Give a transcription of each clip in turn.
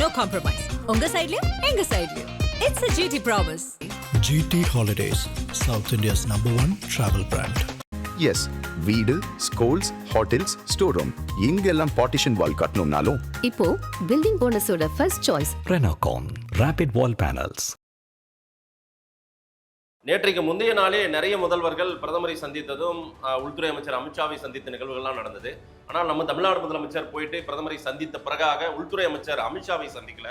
no compromise. உங்க சைடுலயும் எங்க சைடுலயும். It's a GT promise. GT Holidays, South India's #1 travel brand. Yes, வீடு, schools, hotels, store room இங்கெல்லாம் partition wall கட்டணும்னாலும் இப்போ building போனஸோட first choice Renocon Rapid Wall Panels. நேற்றைக்கு முந்தைய நாளே நிறைய முதல்வர்கள் பிரதமரை சந்தித்ததும் உள்துறை அமைச்சர் அமித்ஷாவை சந்தித்த நிகழ்வுகள்லாம் நடந்தது. ஆனால் நம்ம தமிழ்நாடு முதலமைச்சர் போயிட்டு பிரதமரை சந்தித்த பிறகாக உள்துறை அமைச்சர் அமித்ஷாவை சந்திக்கல.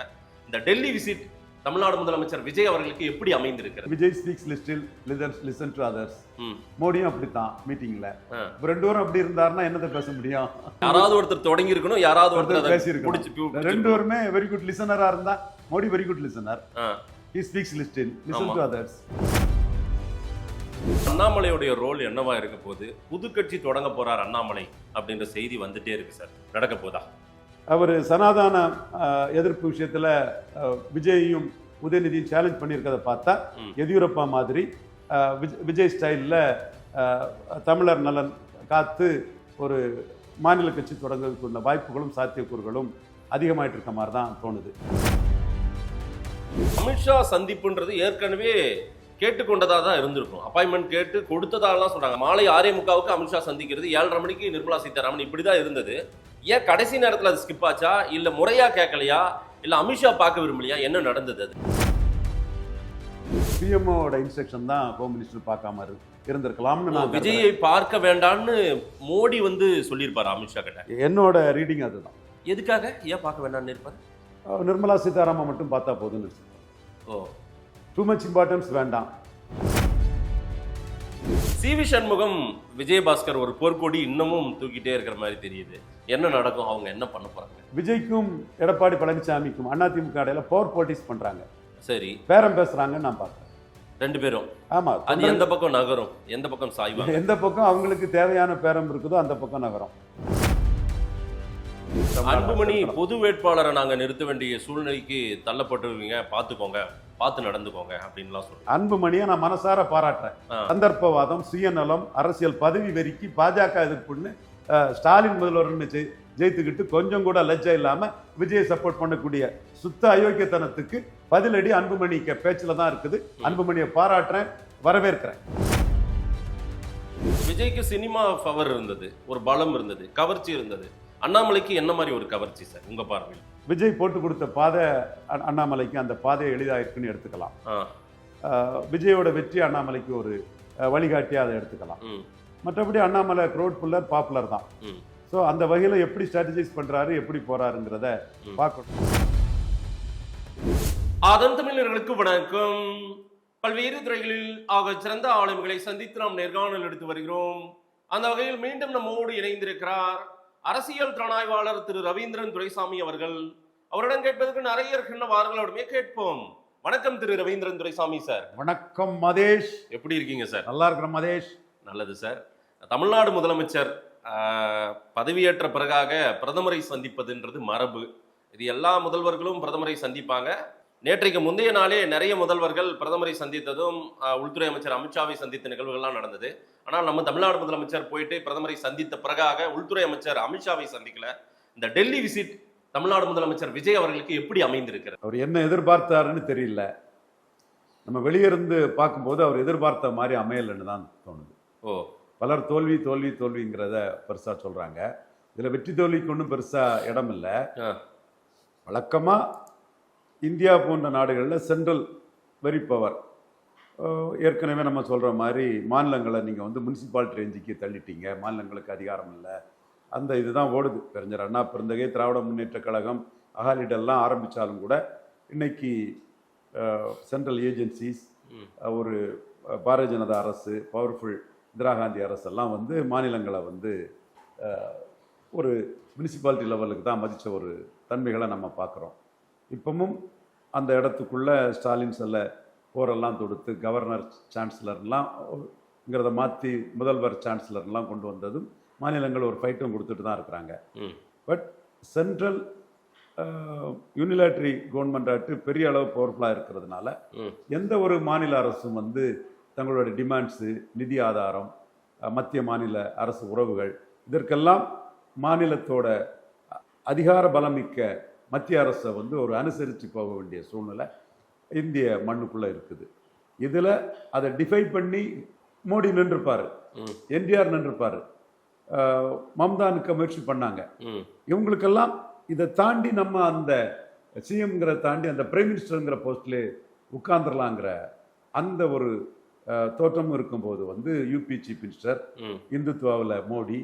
இந்த டெல்லி விசிட் தமிழ்நாடு முதலமைச்சர் விஜய் அவர்களுக்கு எப்படி அமைந்திருக்கிறது? விஜய் ஸ்பீக்ஸ் லிஸ்டில் லிசன் டு அதர்ஸ். மோடியும் அப்படித்தான் மீட்டிங்ல. ரெண்டு பேரும் அப்படி இருந்தாருன்னா என்னதை பேச முடியும்? யாராவது ஒருத்தர் தொடங்கி இருக்கணும், யாராவது ஒருத்தர் பேசியிருக்கணும். ரெண்டு பேருமே வெரி குட் லிசனரா இருந்தா Modi very good listener. He speaks லிஸ்டில் லிசன் டு அதர்ஸ். அண்ணாமலையுடைய ரோல் என்னவா இருக்க போகுது? புது கட்சி தொடங்க போறார் அண்ணாமலை அப்படின்ற செய்தி வந்துட்டே இருக்கு சார். நடக்க போதா? அவர் சனாதன எதிர்ப்பு விஷயத்துல விஜயையும் உதயநிதியும் சேலஞ்ச் பண்ணியிருக்கிறத பார்த்தா எதியூரப்பா மாதிரி விஜய் ஸ்டைலில் தமிழர் நலன் காத்து ஒரு மாநில கட்சி தொடங்குவதற்குள்ள வாய்ப்புகளும் சாத்தியக்கூறுகளும் அதிகமாயிட்டு இருக்க மாதிரி தான் தோணுது. அமித்ஷா சந்திப்புன்றது ஏற்கனவே கேட்டுக்கொண்டதாக தான் இருந்திருக்கும். அப்பாயின்மெண்ட் கேட்டு கொடுத்ததாலாம் சொல்றாங்க. மாலை 6:45 அமித்ஷா சந்திக்கிறது, 7:30 மணிக்கு நிர்மலா சீதாராமன், இப்படிதான் இருந்தது. ஏன் கடைசி நேரத்தில் அது ஸ்கிப் ஆச்சா? இல்ல முறையா கேட்கலையா? இல்ல அமித்ஷா பார்க்க விரும்பலையா? என்ன நடந்தது? அது பிஎம்ஓட இன்ஸ்ட்ரக்ஷன் தான் ஹோம் மினிஸ்டர் பார்க்காம இருந்திருக்கலாம்னு நான் விஜயை பார்க்க வேண்டாம்னு மோடி சொல்லியிருப்பாரு அமித்ஷா கிட்ட. என்னோட ரீடிங் அதுதான். எதுக்காக ஏன் பார்க்க வேண்டாம்னு இருப்பாரு? நிர்மலா சீதாராமன் மட்டும் பார்த்தா போதும்னு. ஓ, டூ மச் இம்பார்ட்டன்ஸ் வேண்டாம். சிவி சண்முகம், விஜயபாஸ்கர் ஒரு போர்க்கொடி இன்னமும் தூக்கிட்டே இருக்கிற மாதிரி தெரியுது. என்ன நடக்கும்? அவங்க என்ன பண்ண போறாங்க? விஜய்க்கும் எடப்பாடி பழனிசாமிக்கும் அதிமுக இடையில பவர் போட்டிஸ் பண்றாங்க. சரி, பேரம் பேசுறாங்கன்னு நான் பார்த்தேன். ரெண்டு பேரும். ஆமா, அது எந்த பக்கம் நகரும், எந்த பக்கம் சாய்வாங்க? எந்த பக்கம் அவங்களுக்கு தேவையான பேரம் இருக்குதோ அந்த பக்கம் நகரும். அன்புமணி பொது வேட்பாளரை நாங்க நிறுத்த வேண்டிய சூழ்நிலைக்கு தள்ளப்பட்டுருவீங்க, பாத்துக்கோங்க, பார்த்து நடந்துக்கோங்க அப்படின்லாம் சொல்றேன். அன்புமணியை நான் மனசார பாராட்டுறேன். சந்தர்ப்பவாதம், சுயநலம், அரசியல் பதவி வெறிக்கு பாஜக எதிர்ப்புன்னு ஸ்டாலின் முதல்வர்னு ஜெயித்துக்கிட்டு கொஞ்சம் கூட லஜ்ஜா இல்லாம விஜயை சப்போர்ட் பண்ணக்கூடிய சுத்த அயோக்கியத்தனத்துக்கு பதிலடி அன்புமணிக்கு பேச்சுல தான் இருக்குது. அன்புமணியை பாராட்டுறேன், வரவேற்கிறேன். விஜய்க்கு சினிமா பவர் இருந்தது, ஒரு பலம் இருந்தது, கவர்ச்சி இருந்தது. அண்ணாமலைக்கு என்ன மாதிரி ஒரு கவர்ச்சி சார் உங்க பார்வையில்? விஜய் போட்டு கொடுத்த பாதை அண்ணாமலைக்கு அந்த பாதை எளிதாயிருக்குன்னு எடுத்துக்கலாம். விஜயோட வெற்றி அண்ணாமலைக்கு ஒரு வழிகாட்டியா அதை எடுத்துக்கலாம். மற்றபடி அண்ணாமலை க்ரௌட் புல்லர், பாப்புலர் தான். ஸோ அந்த வகையில் எப்படி ஸ்ட்ராட்டஜைஸ் பண்றாரு, எப்படி போறாருங்கிறத பார்க்கணும். அதன் தமிழர்களுக்கு வணக்கம். பல்வேறு துறைகளில் ஆக சிறந்த ஆளுமைகளை சந்தித்து நாம் நேர்காணல் எடுத்து வருகிறோம். அந்த வகையில் மீண்டும் நம்மோடு இணைந்திருக்கிறார் அரசியல் திறனாய்வாளர் திரு ரவீந்திரன் துரைசாமி அவர்கள். அவரிடம் கேட்பதற்கு நிறைய இருக்கின்றவார்கள், அவருமே கேட்போம். வணக்கம் திரு ரவீந்திரன் துரைசாமி சார். வணக்கம் மதேஷ், எப்படி இருக்கீங்க சார்? நல்லா இருக்கிறேன் மதேஷ். நல்லது சார். தமிழ்நாடு முதலமைச்சர் பதவியேற்ற பிறகாக பிரதமரை சந்திப்பதுன்றது மரபு. இது எல்லா முதல்வர்களும் பிரதமரை சந்திப்பாங்க. நேற்றைக்கு முந்தைய நாளே நிறைய முதல்வர்கள் பிரதமரை சந்தித்ததும் உள்துறை அமைச்சர் அமித்ஷாவை சந்தித்த நிகழ்வுகள்லாம் நடந்தது. ஆனால் நம்ம தமிழ்நாடு முதலமைச்சர் போயிட்டு பிரதமரை சந்தித்த பிறகாக உள்துறை அமைச்சர் அமித்ஷாவை சந்திக்கல. இந்த டெல்லி விசிட் தமிழ்நாடு முதலமைச்சர் விஜய் அவர்களுக்கு எப்படி அமைந்திருக்கிறது? அவர் என்ன எதிர்பார்த்தாருன்னு தெரியல. நம்ம வெளியிருந்து பார்க்கும்போது அவர் எதிர்பார்த்த மாதிரி அமையலன்னு தான் தோணுது. பலர் தோல்வி தோல்வி தோல்விங்கிறத பெருசா சொல்றாங்க. இதுல வெற்றி தோல்விக்கு ஒன்றும் பெருசா இடம் இல்லை. வழக்கமா இந்தியா போன்ற நாடுகளில் சென்ட்ரல் வெரி பவர். ஏற்கனவே நம்ம சொல்கிற மாதிரி மாநிலங்களை நீங்கள் முனிசிபாலிட்டி ரேஞ்சுக்கு தள்ளிட்டீங்க, மாநிலங்களுக்கு அதிகாரம் இல்லை, அந்த இதுதான் ஓடுது. பெருஞ்சர் அண்ணா பிறந்தகை, திராவிட முன்னேற்ற கழகம், அகாலிடெல்லாம் ஆரம்பித்தாலும் கூட இன்னைக்கு சென்ட்ரல் ஏஜென்சிஸ், ஒரு பாரதிய ஜனதா அரசு, பவர்ஃபுல் இந்திரா காந்தி அரசெல்லாம் மாநிலங்களை ஒரு முனிசிபாலிட்டி லெவலுக்கு தான் மதித்த ஒரு தன்மைகளை நம்ம பார்க்குறோம். இப்பவும் அந்த இடத்துக்குள்ள ஸ்டாலின் செல்ல போரெல்லாம் தொடுத்து கவர்னர் சான்சலர்லாம்ங்கிறத மாற்றி முதல்வர் சான்சலர்லாம் கொண்டு வந்ததும் மாநிலங்கள் ஒரு ஃபைட்டும் கொடுத்துட்டு தான் இருக்கிறாங்க. பட் சென்ட்ரல் யூனிலேட்டரி கவர்மெண்ட் பெரிய அளவு பவர்ஃபுல்லாக இருக்கிறதுனால எந்த ஒரு மாநில அரசும் தங்களோட டிமாண்ட்ஸு, நிதி ஆதாரம், மத்திய மாநில அரசு உறவுகள், இதற்கெல்லாம் மாநிலத்தோட அதிகார பலமிக்க மத்திய அரசை வந்து ஒரு அனுசரித்து போக வேண்டிய சூழ்நிலை இந்திய மண்ணுக்குள்ளே இருக்குது. இதில் அதை டிஃபை பண்ணி மோடி நின்றுப்பார், என்டிஆர் நின்றுப்பார், மம்தா நிற்க முயற்சி பண்ணாங்க. இவங்களுக்கெல்லாம் இதை தாண்டி நம்ம அந்த சிஎம்ங்கிற தாண்டி அந்த பிரைம் மினிஸ்டருங்கிற போஸ்ட்ல உட்கார்ந்துடலாங்கிற அந்த ஒரு தோற்றமும் இருக்கும்போது வந்து யூபி சீஃப் மினிஸ்டர், இந்துத்துவாவில் மோடி,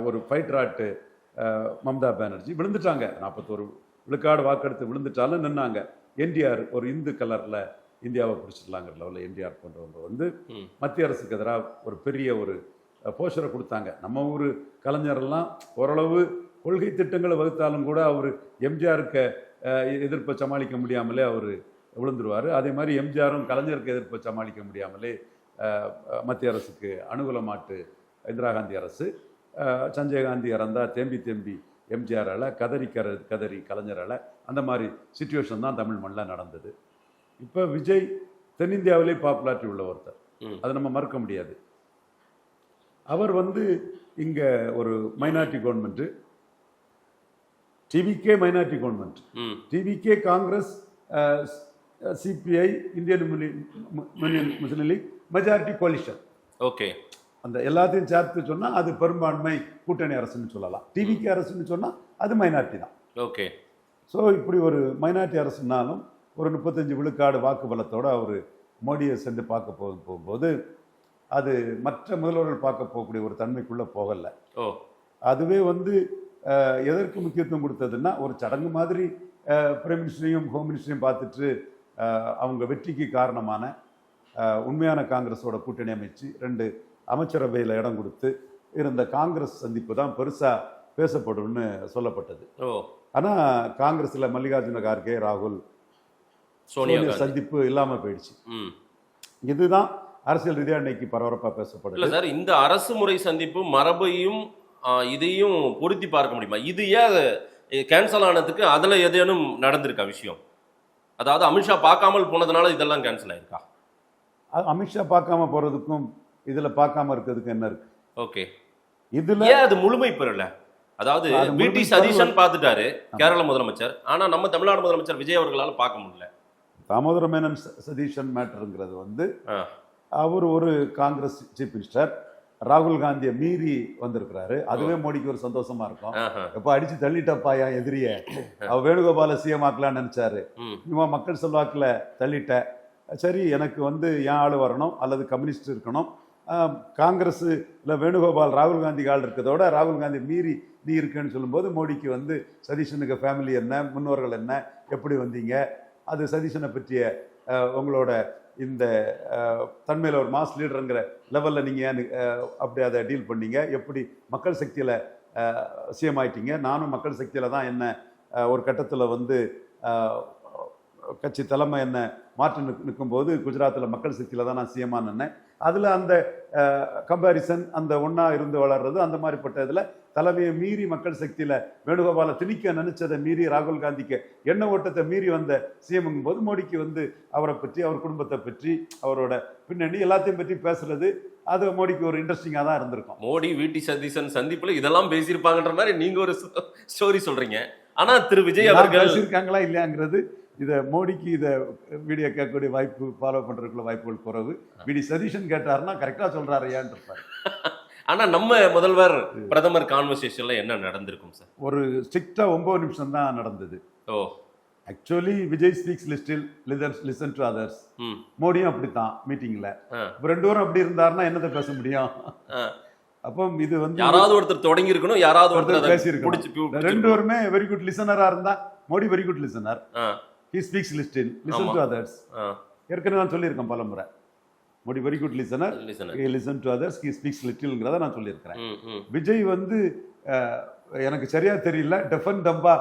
ஒரு ஃபைட்டர் ஆட்டு மம்தா பானர்ஜி விழுந்துட்டாங்க. 41 விழுக்காடு வாக்கெடுத்து விழுந்துட்டாலும் நின்னாங்க. என்டிஆர் ஒரு இந்து கலரில் இந்தியாவை பிடிச்சிடலாங்கிற லெவலில் என்டிஆர் போன்றவங்க வந்து மத்திய அரசுக்கு எதிராக ஒரு பெரிய ஒரு போஸ்டரை கொடுத்தாங்க. நம்ம ஊர் கலைஞரெல்லாம் ஓரளவு கொள்கை திட்டங்களை வகுத்தாலும் கூட அவர் எம்ஜிஆருக்கு எதிர்ப்பை சமாளிக்க முடியாமலே அவர் விழுந்துருவார். அதே மாதிரி எம்ஜிஆரும் கலைஞருக்கு எதிர்ப்பை சமாளிக்க முடியாமலே மத்திய அரசுக்கு அனுகூலமாட்டு இந்திரா காந்தி அரசு, சஞ்சய் காந்தி இறந்தா தேம்பி எம்ஜிஆரால், கதறி கலைஞரால், அந்த மாதிரி சிச்சுவேஷன் தான் தமிழ் மண்ணில் நடந்தது. இப்போ விஜய் தென்னிந்தியாவிலே பாப்புலாரிட்டி உள்ள ஒருத்தர், அதை நம்ம மறுக்க முடியாது. அவர் வந்து இங்கே ஒரு minority government, TVK minority government, TVK Congress, CPI, Indian Union Muslim League majority coalition. Okay, அந்த எல்லாத்தையும் சேர்த்து சொன்னால் அது பெரும்பான்மை கூட்டணி அரசுன்னு சொல்லலாம். டிவிகே அரசுன்னு சொன்னால் அது மைனாரிட்டி தான். ஓகே. ஸோ இப்படி ஒரு மைனாரிட்டி அரசுனாலும் ஒரு 35 விழுக்காடு வாக்கு பலத்தோடு அவர் மோடியை சென்று பார்க்க போகும்போது அது மற்ற முதல்வர்கள் பார்க்க போகக்கூடிய ஒரு தன்மைக்குள்ளே போகலை. அதுவே வந்து எதற்கு முக்கியத்துவம் கொடுத்ததுன்னா, ஒரு சடங்கு மாதிரி பிரைம் மினிஸ்டரையும் ஹோம் மினிஸ்டரையும் பார்த்துட்டு அவங்க வெற்றிக்கு காரணமான உண்மையான காங்கிரஸோட கூட்டணி அமைச்சு 2 அமைச்சரவையில் இடம் கொடுத்து இருந்த காங்கிரஸ் சந்திப்பு தான் பெருசாக பேசப்படும்னு சொல்லப்பட்டது. ஆனால் காங்கிரஸில் மல்லிகார்ஜுன கார்கே, ராகுல், சோனியா சந்திப்பு இல்லாமல் போயிடுச்சு. இதுதான் அரசியல் ரீதியாக இன்னைக்கு பரபரப்பாக பேசப்படுது. இல்லை சார், இந்த அரசு முறை சந்திப்பு மரபையும் இதையும் பொருத்தி பார்க்க முடியுமா? இது ஏன் கேன்சல் ஆனதுக்கு அதில் ஏதேனும் நடந்திருக்கா விஷயம்? அதாவது அமித்ஷா பார்க்காமல் போனதுனால இதெல்லாம் கேன்சல் ஆயிருக்கா? அமித்ஷா பார்க்காம போறதுக்கும் இதுல பார்க்காம இருக்கிறதுக்கு என்ன இருக்கு? ஓகே, இதுல ஏன் அது முழுமை பெறல? அதாவது பிடி சதீஷன் பார்த்துட்டாரு கேரள முதலமைச்சர், ஆனா நம்ம தமிழ்நாடு முதலமைச்சர் விஜய் அவர்களால் பார்க்க முடியல. தாமோதர மேனன் சதீஷன் மேட்டருங்கிறது வந்து அவர் ஒரு காங்கிரஸ் சீஃப் மினிஸ்டர், ராகுல் காந்தியை மீறி வந்திருக்கிறாரு. அதுவே மோடிக்கு ஒரு சந்தோஷமா இருக்கும். எப்ப அடிச்சு தள்ளிட்டப்பாயா எதிரிய, அவ வேணுகோபால சிஎம் ஆக்கலான்னு நினைச்சாரு, இவன் மக்கள் செல்வாக்குல தள்ளிட்ட, சரி எனக்கு வந்து என் ஆள் வரணும் அல்லது கம்யூனிஸ்ட் இருக்கணும். காங்கிரஸ் இல்லை வேணுகோபால் ராகுல் காந்தி ஆள் இருக்கிறதோட ராகுல் காந்தி மீறி நீ இருக்குன்னு சொல்லும்போது மோடிக்கு வந்து சதீஷனுக்கு ஃபேமிலி என்ன, முன்னோர்கள் என்ன, எப்படி வந்தீங்க, அது சதீஷனை பற்றிய உங்களோட இந்த தன்மையில் ஒரு மாஸ் லீடருங்கிற லெவலில் நீங்கள் அப்படி அதை டீல் பண்ணீங்க, எப்படி மக்கள் சக்தியில் சிஎம் ஆயிட்டீங்க, நானும் மக்கள் சக்தியில் தான் என்ன ஒரு கட்டத்தில் வந்து கட்சி தலைமை என்ன மாற்றி நிற்கும்போது குஜராத்தில் மக்கள் சக்தியில் தான் நான் சிஎம்மாக நின்னேன். அதில் அந்த கம்பேரிசன், அந்த ஒன்றா இருந்து வளர்றது, அந்த மாதிரிப்பட்ட இதில் தலைமையை மீறி மக்கள் சக்தியில் வேணுகோபாலை திணிக்க நினைச்சதை மீறி ராகுல் காந்திக்கு எண்ண ஓட்டத்தை மீறி வந்த சிஎம்ங்கும் போது மோடிக்கு வந்து அவரை பற்றி, அவர் குடும்பத்தை பற்றி, அவரோட பின்னணி எல்லாத்தையும் பற்றி பேசுறது அது மோடிக்கு ஒரு இன்ட்ரெஸ்டிங்காக தான் இருந்திருக்கும். மோடி விடி சதீஷன் சந்திப்பில் இதெல்லாம் பேசியிருப்பாங்கன்ற மாதிரி நீங்கள் ஒரு ஸ்டோரி சொல்கிறீங்க. ஆனால் திரு விஜய் அவர்கள் பேசியிருக்காங்களா இல்லையாங்கிறது, இதை மோடிக்கு இதை வீடியோ கேட்கக்கூடிய வாய்ப்பு, ஃபாலோ பண்ணுறதுக்குள்ள வாய்ப்புகள் குறைவு. விடி சதீஷன் கேட்டாருன்னா கரெக்டாக சொல்கிறாரு ஏன்னு இருப்பார். ஆனால் நம்ம முதல்வர் பிரதமர் கான்வர்சேஷனில் என்ன நடந்திருக்கும் சார்? ஒரு ஸ்ட்ரிக்டாக 9 நிமிஷம் தான் நடந்தது. ஆக்சுவலி விஜய் ஸ்பீக்ஸ் லிஸ்டில் லிசன் டு அதர்ஸ். மோடியும் அப்படித்தான் மீட்டிங்கில். இப்போ 2 பேரும் அப்படி இருந்தாருன்னா என்னத்தை பேச முடியும்? அப்போ இது வந்து யாராவது ஒருத்தர் தொடங்கி இருக்கணும், யாராவது ஒருத்தர் பேசியிருக்கணும். 2 பேருமே வெரி குட் லிசனராக இருந்தா Modi very good listener. He speaks listen to others. ஏற்கனவே நான் சொல்லியிருக்கேன் பல முறை, Modi very good listener, listen to others, he speaks லிட்டில்ங்கிறத நான் சொல்லியிருக்கிறேன். விஜய் வந்து எனக்கு சரியா தெரியல, டெஃபன் டம்பா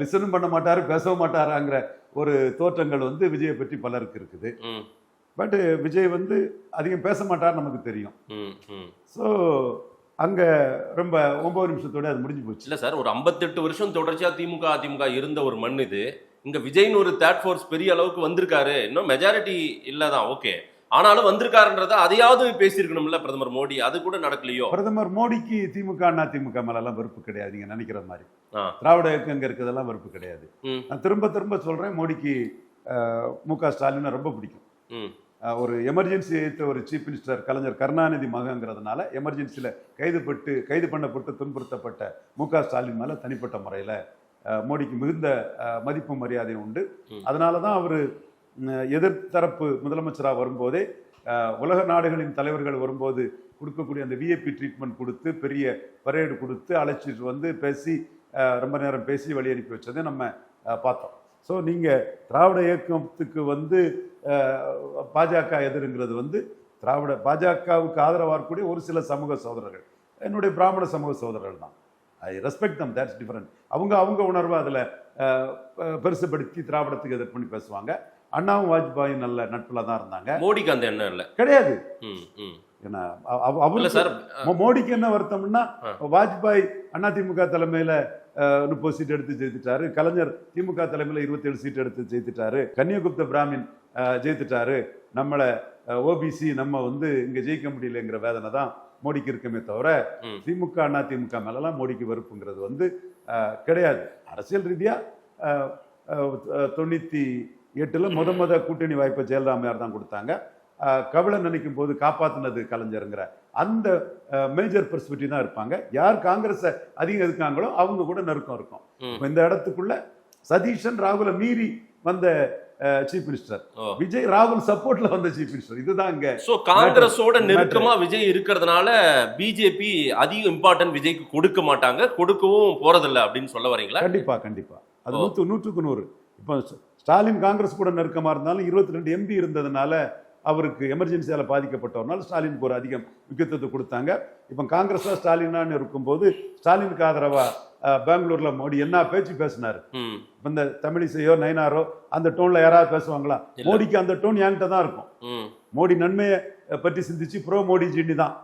லிசனும் பண்ண மாட்டாரு, பேசவும் மாட்டாராங்கிற ஒரு தோற்றங்கள் வந்து விஜயை பற்றி பலருக்கு இருக்குது. பட் விஜய் வந்து அதிகம் பேச மாட்டார் நமக்கு தெரியும். ஸோ அங்கே ரொம்ப 9 நிமிஷத்தோட அது முடிஞ்சு போச்சு. இல்லை சார், ஒரு 58 வருஷம் தொடர்ச்சியாக திமுக அதிமுக இருந்த ஒரு மண் இது. இங்கே விஜய்னு ஒரு தேர்ட் ஃபோர்ஸ் பெரிய அளவுக்கு வந்திருக்காரு. இன்னும் மெஜாரிட்டி இல்லை தான், ஓகே. ஆனாலும் வந்திருக்காருன்றத அதையாவது பேசியிருக்கணும்ல பிரதமர் மோடி, அது கூட நடக்கலையோ? பிரதமர் மோடிக்கு திமுக அதிமுக மேல எல்லாம் வெறுப்பு கிடையாது, நீங்க நினைக்கிற மாதிரி. திராவிட இயக்கம் இங்க இருக்கிறதெல்லாம் வெறுப்பு கிடையாது. நான் திரும்ப திரும்ப சொல்றேன், மோடிக்கு மு.க. ஸ்டாலின் ரொம்ப பிடிக்கும். ஒரு எமர்ஜென்சி ஒரு சீஃப் மினிஸ்டர் கலைஞர் கருணாநிதி மகங்கிறதுனால எமர்ஜென்சியில் கைது பண்ணப்பட்டு துன்புறுத்தப்பட்ட மு.க. ஸ்டாலின் மேலே தனிப்பட்ட முறையில் மோடிக்கு மிகுந்த மதிப்பு மரியாதை உண்டு. அதனால தான் அவர் எதிர்த்தரப்பு முதலமைச்சராக வரும்போதே உலக நாடுகளின் தலைவர்கள் வரும்போது கொடுக்கக்கூடிய அந்த விஐபி ட்ரீட்மெண்ட் கொடுத்து பெரிய பரேடு கொடுத்து அழைச்சிட்டு வந்து பேசி ரொம்ப நேரம் பேசி வழி அனுப்பி வச்சதை நம்ம பார்த்தோம். ஸோ நீங்கள் திராவிட இயக்கத்துக்கு வந்து பாஜக எதிர்ங்கிறது பாஜகவுக்கு ஆதரவாக இருக்கக்கூடிய ஒரு சில சமூக சகோதரர்கள், என்னுடைய பிராமண சமூக சகோதரர்கள் தான். I respect them, that's different. அவங்க உணர்வை அதில் பெருசுபடுத்தி திராவிடத்துக்கு எதிர்ப்பு பண்ணி பேசுவாங்க. அண்ணாவும் வாஜ்பாயும் நல்ல நட்பில் தான் இருந்தாங்க. மோடிக்கு அந்த எண்ணம் இல்லை கிடையாது. மோடிக்கு என்ன வருத்தம்னா, வாஜ்பாய் அதிமுக தலைமையில 30 சீட் எடுத்து ஜெயித்துட்டாரு, கலைஞர் திமுக தலைமையில 27 சீட் எடுத்து ஜெயித்துட்டாரு, கன்னியகுப்த பிராமின் ஜெயித்துட்டாரு, நம்மளை ஓபிசி நம்ம இங்க ஜெயிக்க முடியலங்கிற வேதனை தான் மோடிக்கு இருக்குமே தவிர திமுக அதிமுக மேலாம் மோடிக்கு வெறுப்புங்கிறது கிடையாது. அரசியல் ரீதியா 98 முத கூட்டணி வாய்ப்பை ஜெயலலிதாமையார் தான் கொடுத்தாங்க. கவலை நினைக்கும் போது காப்பாத்தினது கலைஞருங்கிற அந்த மேஜர் பெர்ஸ்பெக்டிவ் தான் இருப்பாங்க. யார் காங்கிரஸை அதிகம் எதுக்காங்களோ அவங்க கூட நெருக்கம் இருக்கும். இந்த இடத்துக்குள்ள சதீஷன் ராகுல மீறி வந்த சீஃப் மினிஸ்டர், விஜய் ராகுல் சப்போர்ட்ல வந்த சீஃப் மினிஸ்டர். இதுதான் இங்க காங்கிரஸோட நெருக்கமா விஜய் இருக்கிறதுனால பிஜேபி அதிக இம்பார்ட்டன்ட் விஜய்க்கு கொடுக்க மாட்டாங்க, கொடுக்கவும் போறதில்லை அப்படின்னு சொல்ல வரீங்களா? கண்டிப்பா கண்டிப்பா, அது 100க்கு 100. இப்போ ஸ்டாலின் காங்கிரஸ் கூட நெருக்கமா இருந்தாலும் 22 எம்பி இருந்ததுனால அவருக்கு எமர்ஜென்சியால பாதிக்கப்பட்டவர்னால ஸ்டாலினுக்கு ஒரு அதிகம் முக்கியத்துவத்தை கொடுத்தாங்க. இப்போ காங்கிரஸா ஸ்டாலினான்னு இருக்கும்போது ஸ்டாலினுக்கு ஆதரவா பெங்களூர்ல மோடி என்ன பேச்சு பேசினாரு. இந்த தமிழிசையோ நயனாரோ அந்த டோன்ல யாராவது பேசுவாங்களா? மோடிக்கு அந்த டோன் என்கிட்ட தான் இருக்கும். மோடி நன்மையை பற்றி சிந்திச்சு ப்ரோ மோடி ஜின்னி தான்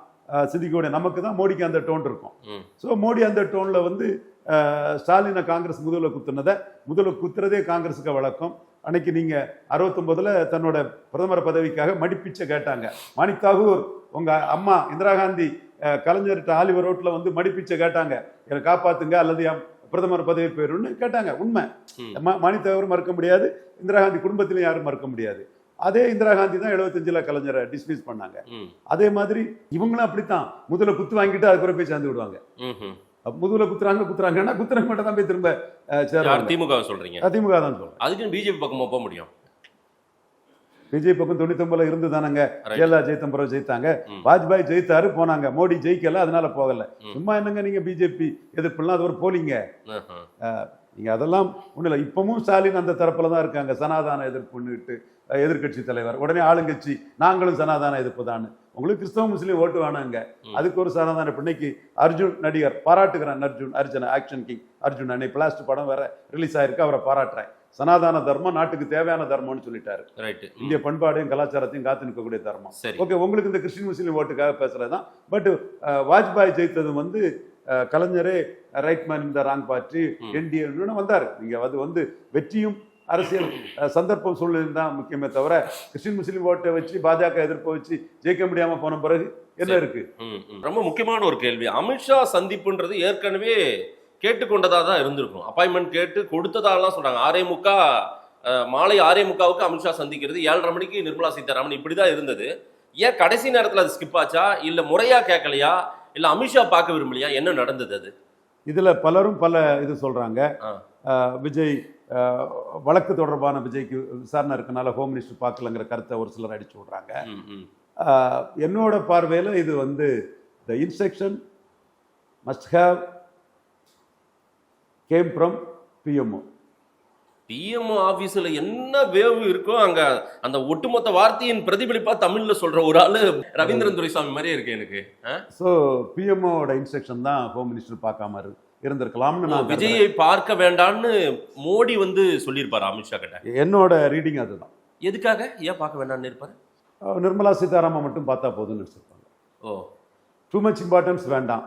சிந்திக்கக்கூடிய நமக்கு தான் மோடிக்கு அந்த டோன் இருக்கும். ஸோ மோடி அந்த டோன்ல ஸ்டாலினை காங்கிரஸ் முதல்ல குத்துறதே காங்கிரஸுக்கு வழக்கம். அன்னைக்கு நீங்க 69ல தன்னோட பிரதமர் பதவிக்காக மடிப்பிச்சை கேட்டாங்க. மாணிக் தாகூர் உங்க அம்மா இந்திரா காந்தி கலைஞர்கிட்ட ஆலிவர் ரோட்ல மடிப்பிச்சை கேட்டாங்க, என்னை காப்பாத்துங்க அல்லது பிரதமர் பதவி பெறுன்னு கேட்டாங்க. உண்மை, மாணிக் தாகூர் மறுக்க முடியாது, இந்திரா காந்தி குடும்பத்திலையும் யாரும் மறுக்க முடியாது. அதே இந்திரா காந்தி தான் 75ல கலைஞரை டிஸ்மிஸ் பண்ணாங்க. அதே மாதிரி இவங்களும் அப்படித்தான், முதல்ல குத்து வாங்கிட்டு அதுக்கு போய் சேர்ந்து விடுவாங்க. முதுகுல குத்துறாங்கன்னா குத்துறங்க மட்டும் தான் போய் திரும்ப திமுக சொல்றீங்க? திமுக தான் சொல்றேன். அதுக்கு பிஜேபி பக்கமா போக முடியும்? பிஜேபி பக்கம் 99ல இருந்து தானங்க ஜெயலலிதா ஜெயித்தம்பரம் ஜெயித்தாங்க, வாஜ்பாய் ஜெயித்தாரு போனாங்க, மோடி ஜெயிக்கல அதனால போகல. சும்மா என்னங்க நீங்க பிஜேபி எதிர்ப்புலாம் அது ஒரு போலிங்க. நீங்க அதெல்லாம் ஒண்ணு இல்லை. இப்பவும் ஸ்டாலின் அந்த தரப்புல தான் இருக்காங்க, சனாதான எதிர்ப்புன்னுட்டு எதிர்கட்சி தலைவர். உடனே ஆளுங்கட்சி நாங்களும் சனாதான எதிர்ப்பு தான். உங்களுக்கு கிறிஸ்தவ முஸ்லீம் ஓட்டு வேணாங்க, அதுக்கு ஒரு சனாதான. இன்னைக்கு அர்ஜுன் நடிகர் பாராட்டுகிறான், அர்ஜுன் ஆக்ஷன் கிங் அர்ஜுன். அன்னைக்கு பிளாஸ்ட் படம் வேற ரிலீஸ் ஆயிருக்கு, அவரை பாராட்டுறேன். சனாதான தர்மம் நாட்டுக்கு தேவையான தர்மம்னு சொல்லிட்டாரு. இந்திய பண்பாடையும் கலாச்சாரத்தையும் காத்து நிற்கக்கூடிய தர்மம். ஓகே, உங்களுக்கு இந்த கிறிஸ்டின் முஸ்லீம் ஓட்டுக்காக பேசுறதுதான். பட் வாஜ்பாய் ஜெயித்தது கலைஞரே ரைட் மேன் இந்த ராங் பார்ட்டி என்டிஏ வந்தாரு. நீங்க வெற்றியும் அரசியல் சந்தர்ப்பம் சூழ்நிலை தான் முக்கியமே தவிர கிறிஸ்டின் முஸ்லீம் ஓட்டை வச்சு பாஜக எதிர்ப்பை வச்சு ஜெயிக்க முடியாம போன பிறகு என்ன இருக்கு? ரொம்ப முக்கியமான ஒரு கேள்வி. அமித்ஷா சந்திப்புன்றது ஏற்கனவே கேட்டுக்கொண்டதா தான் இருந்திருக்கும். அப்பாயின்மெண்ட் கேட்டு கொடுத்ததாலாம் சொல்றாங்க. 6:45 மாலை 6:45 அமித்ஷா சந்திக்கிறது, 7:30 மணிக்கு நிர்மலா சீதாராமன், இப்படிதான் இருந்தது. ஏன் கடைசி நேரத்தில் அது ஸ்கிப் ஆச்சா, இல்ல முறையா கேட்கலையா, இல்ல அமித்ஷா பார்க்க விரும்பலையா, என்ன நடந்தது? அது இதுல பலரும் பல இது சொல்றாங்க. விஜய் வழக்கு தொடர்பான விஜய்க்கு விசாரணை இருக்கனால ஹோம் மினிஸ்டர் பார்க்கலங்கிற கருத்தை ஒரு சிலர் அடிச்சு விடுறாங்க. என்னோட பார்வையில் இது the instruction must have came from PMO. BMO ஆபீஸ்ல என்ன வேவு இருக்கோ அங்க அந்த ஒட்டுமொத்த வார்த்தையின் பிரதிபலிப்பா தமிழ்ல சொல்ற ஒரு ஆளு ரவீந்திரன் துரைசாமி மாதிரியே இருக்கு எனக்கு. ஸோ பிஎம்ஓட இன்ஸ்ட்ரக்ஷன் தான் ஹோம் மினிஸ்டர் பார்க்காம இருந்திருக்கலாம்னு நான் விஜயை பார்க்க வேண்டாம்னு மோடி சொல்லியிருப்பாரு அமித்ஷா கிட்ட. என்னோட ரீடிங் அதுதான். எதுக்காக ஏன் பார்க்க வேண்டாம்னு இருப்பாரு? நிர்மலா சீதாராமன் மட்டும் பார்த்தா போதும்னு வச்சிருப்பாங்க. டூ மச் இம்பார்ட்டன்ஸ் வேண்டாம்.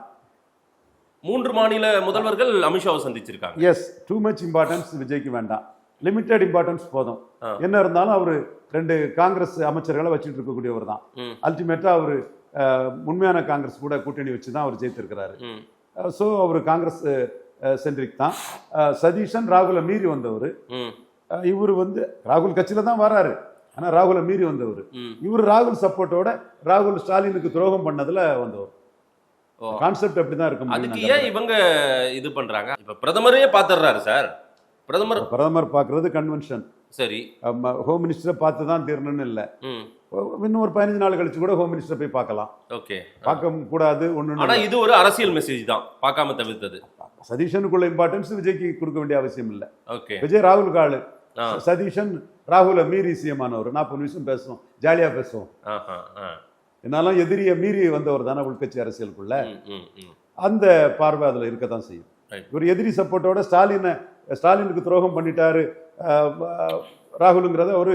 3 மாநில முதல்வர்கள் அமித்ஷாவை சந்திச்சிருக்காங்க. எஸ், டூ மச் இம்பார்ட்டன்ஸ் விஜய்க்கு வேண்டாம். லிமிட்டெட் இம்பார்ட்டன்ஸ் போதும். என்ன இருந்தாலும் அவர் 2 காங்கிரஸ் அமைச்சர்களை வச்சுட்டு இருக்கக்கூடியவர் தான். அல்டிமேட்டா அவர் உண்மையான காங்கிரஸ் கூட கூட்டணி வச்சு தான் அவர் ஜெயித்திருக்கிறாரு. ஸோ அவர் காங்கிரஸ் சென்ட்ரிக் தான். சதீஷன் ராகுலை மீறி வந்தவர். இவர் வந்து ராகுல் கட்சியில தான் வராரு, ஆனா ராகுலை மீறி வந்தவர். இவர் ராகுல் சப்போர்ட்டோட ராகுல் ஸ்டாலினுக்கு துரோகம் பண்ணதுல வந்தவர். கான்செப்ட் அப்படிதான் இருக்கும். அதுக்கு ஏன் இவங்க இது பண்றாங்க? இப்ப பிரதமரே பாத்துறாரு சார். பிரதமர் பாக்குறது கன்வென்ஷன். சரி, ஹோம் மினிஸ்டரை பார்த்து தான் தீரணும்னு இல்லை. இன்னும் ஒரு 15 நாள் கழிச்சு கூட ஹோம் மினிஸ்டரை போய் பார்க்கலாம். ஓகே, பார்க்க கூடாது ஒண்ணு. ஆனா இது ஒரு அரசியல் மெசேஜ் தான், பார்க்காம தவிர்த்தது. சதீஷனுக்குள்ள இம்பார்ட்டன்ஸ் விஜய்க்கு கொடுக்க வேண்டிய அவசியம் இல்லை. ஓகே, விஜய் ராகுல் காலு, சதீஷன் ராகுல மீறி சிஎம்மானவர். 40 நிமிஷம் பேசுவோம், ஜாலியா பேசுவோம். என்னாலும் எதிரியை மீறி வந்தவர் தானே உள்கட்சி அரசியலுக்குள்ள. அந்த பார்வை அதுல இருக்கத்தான் செய்யும். ஒரு எதிரி சப்போர்ட்டோட ஸ்டாலினுக்கு துரோகம் பண்ணிட்டாரு ராகுலுங்கிறத ஒரு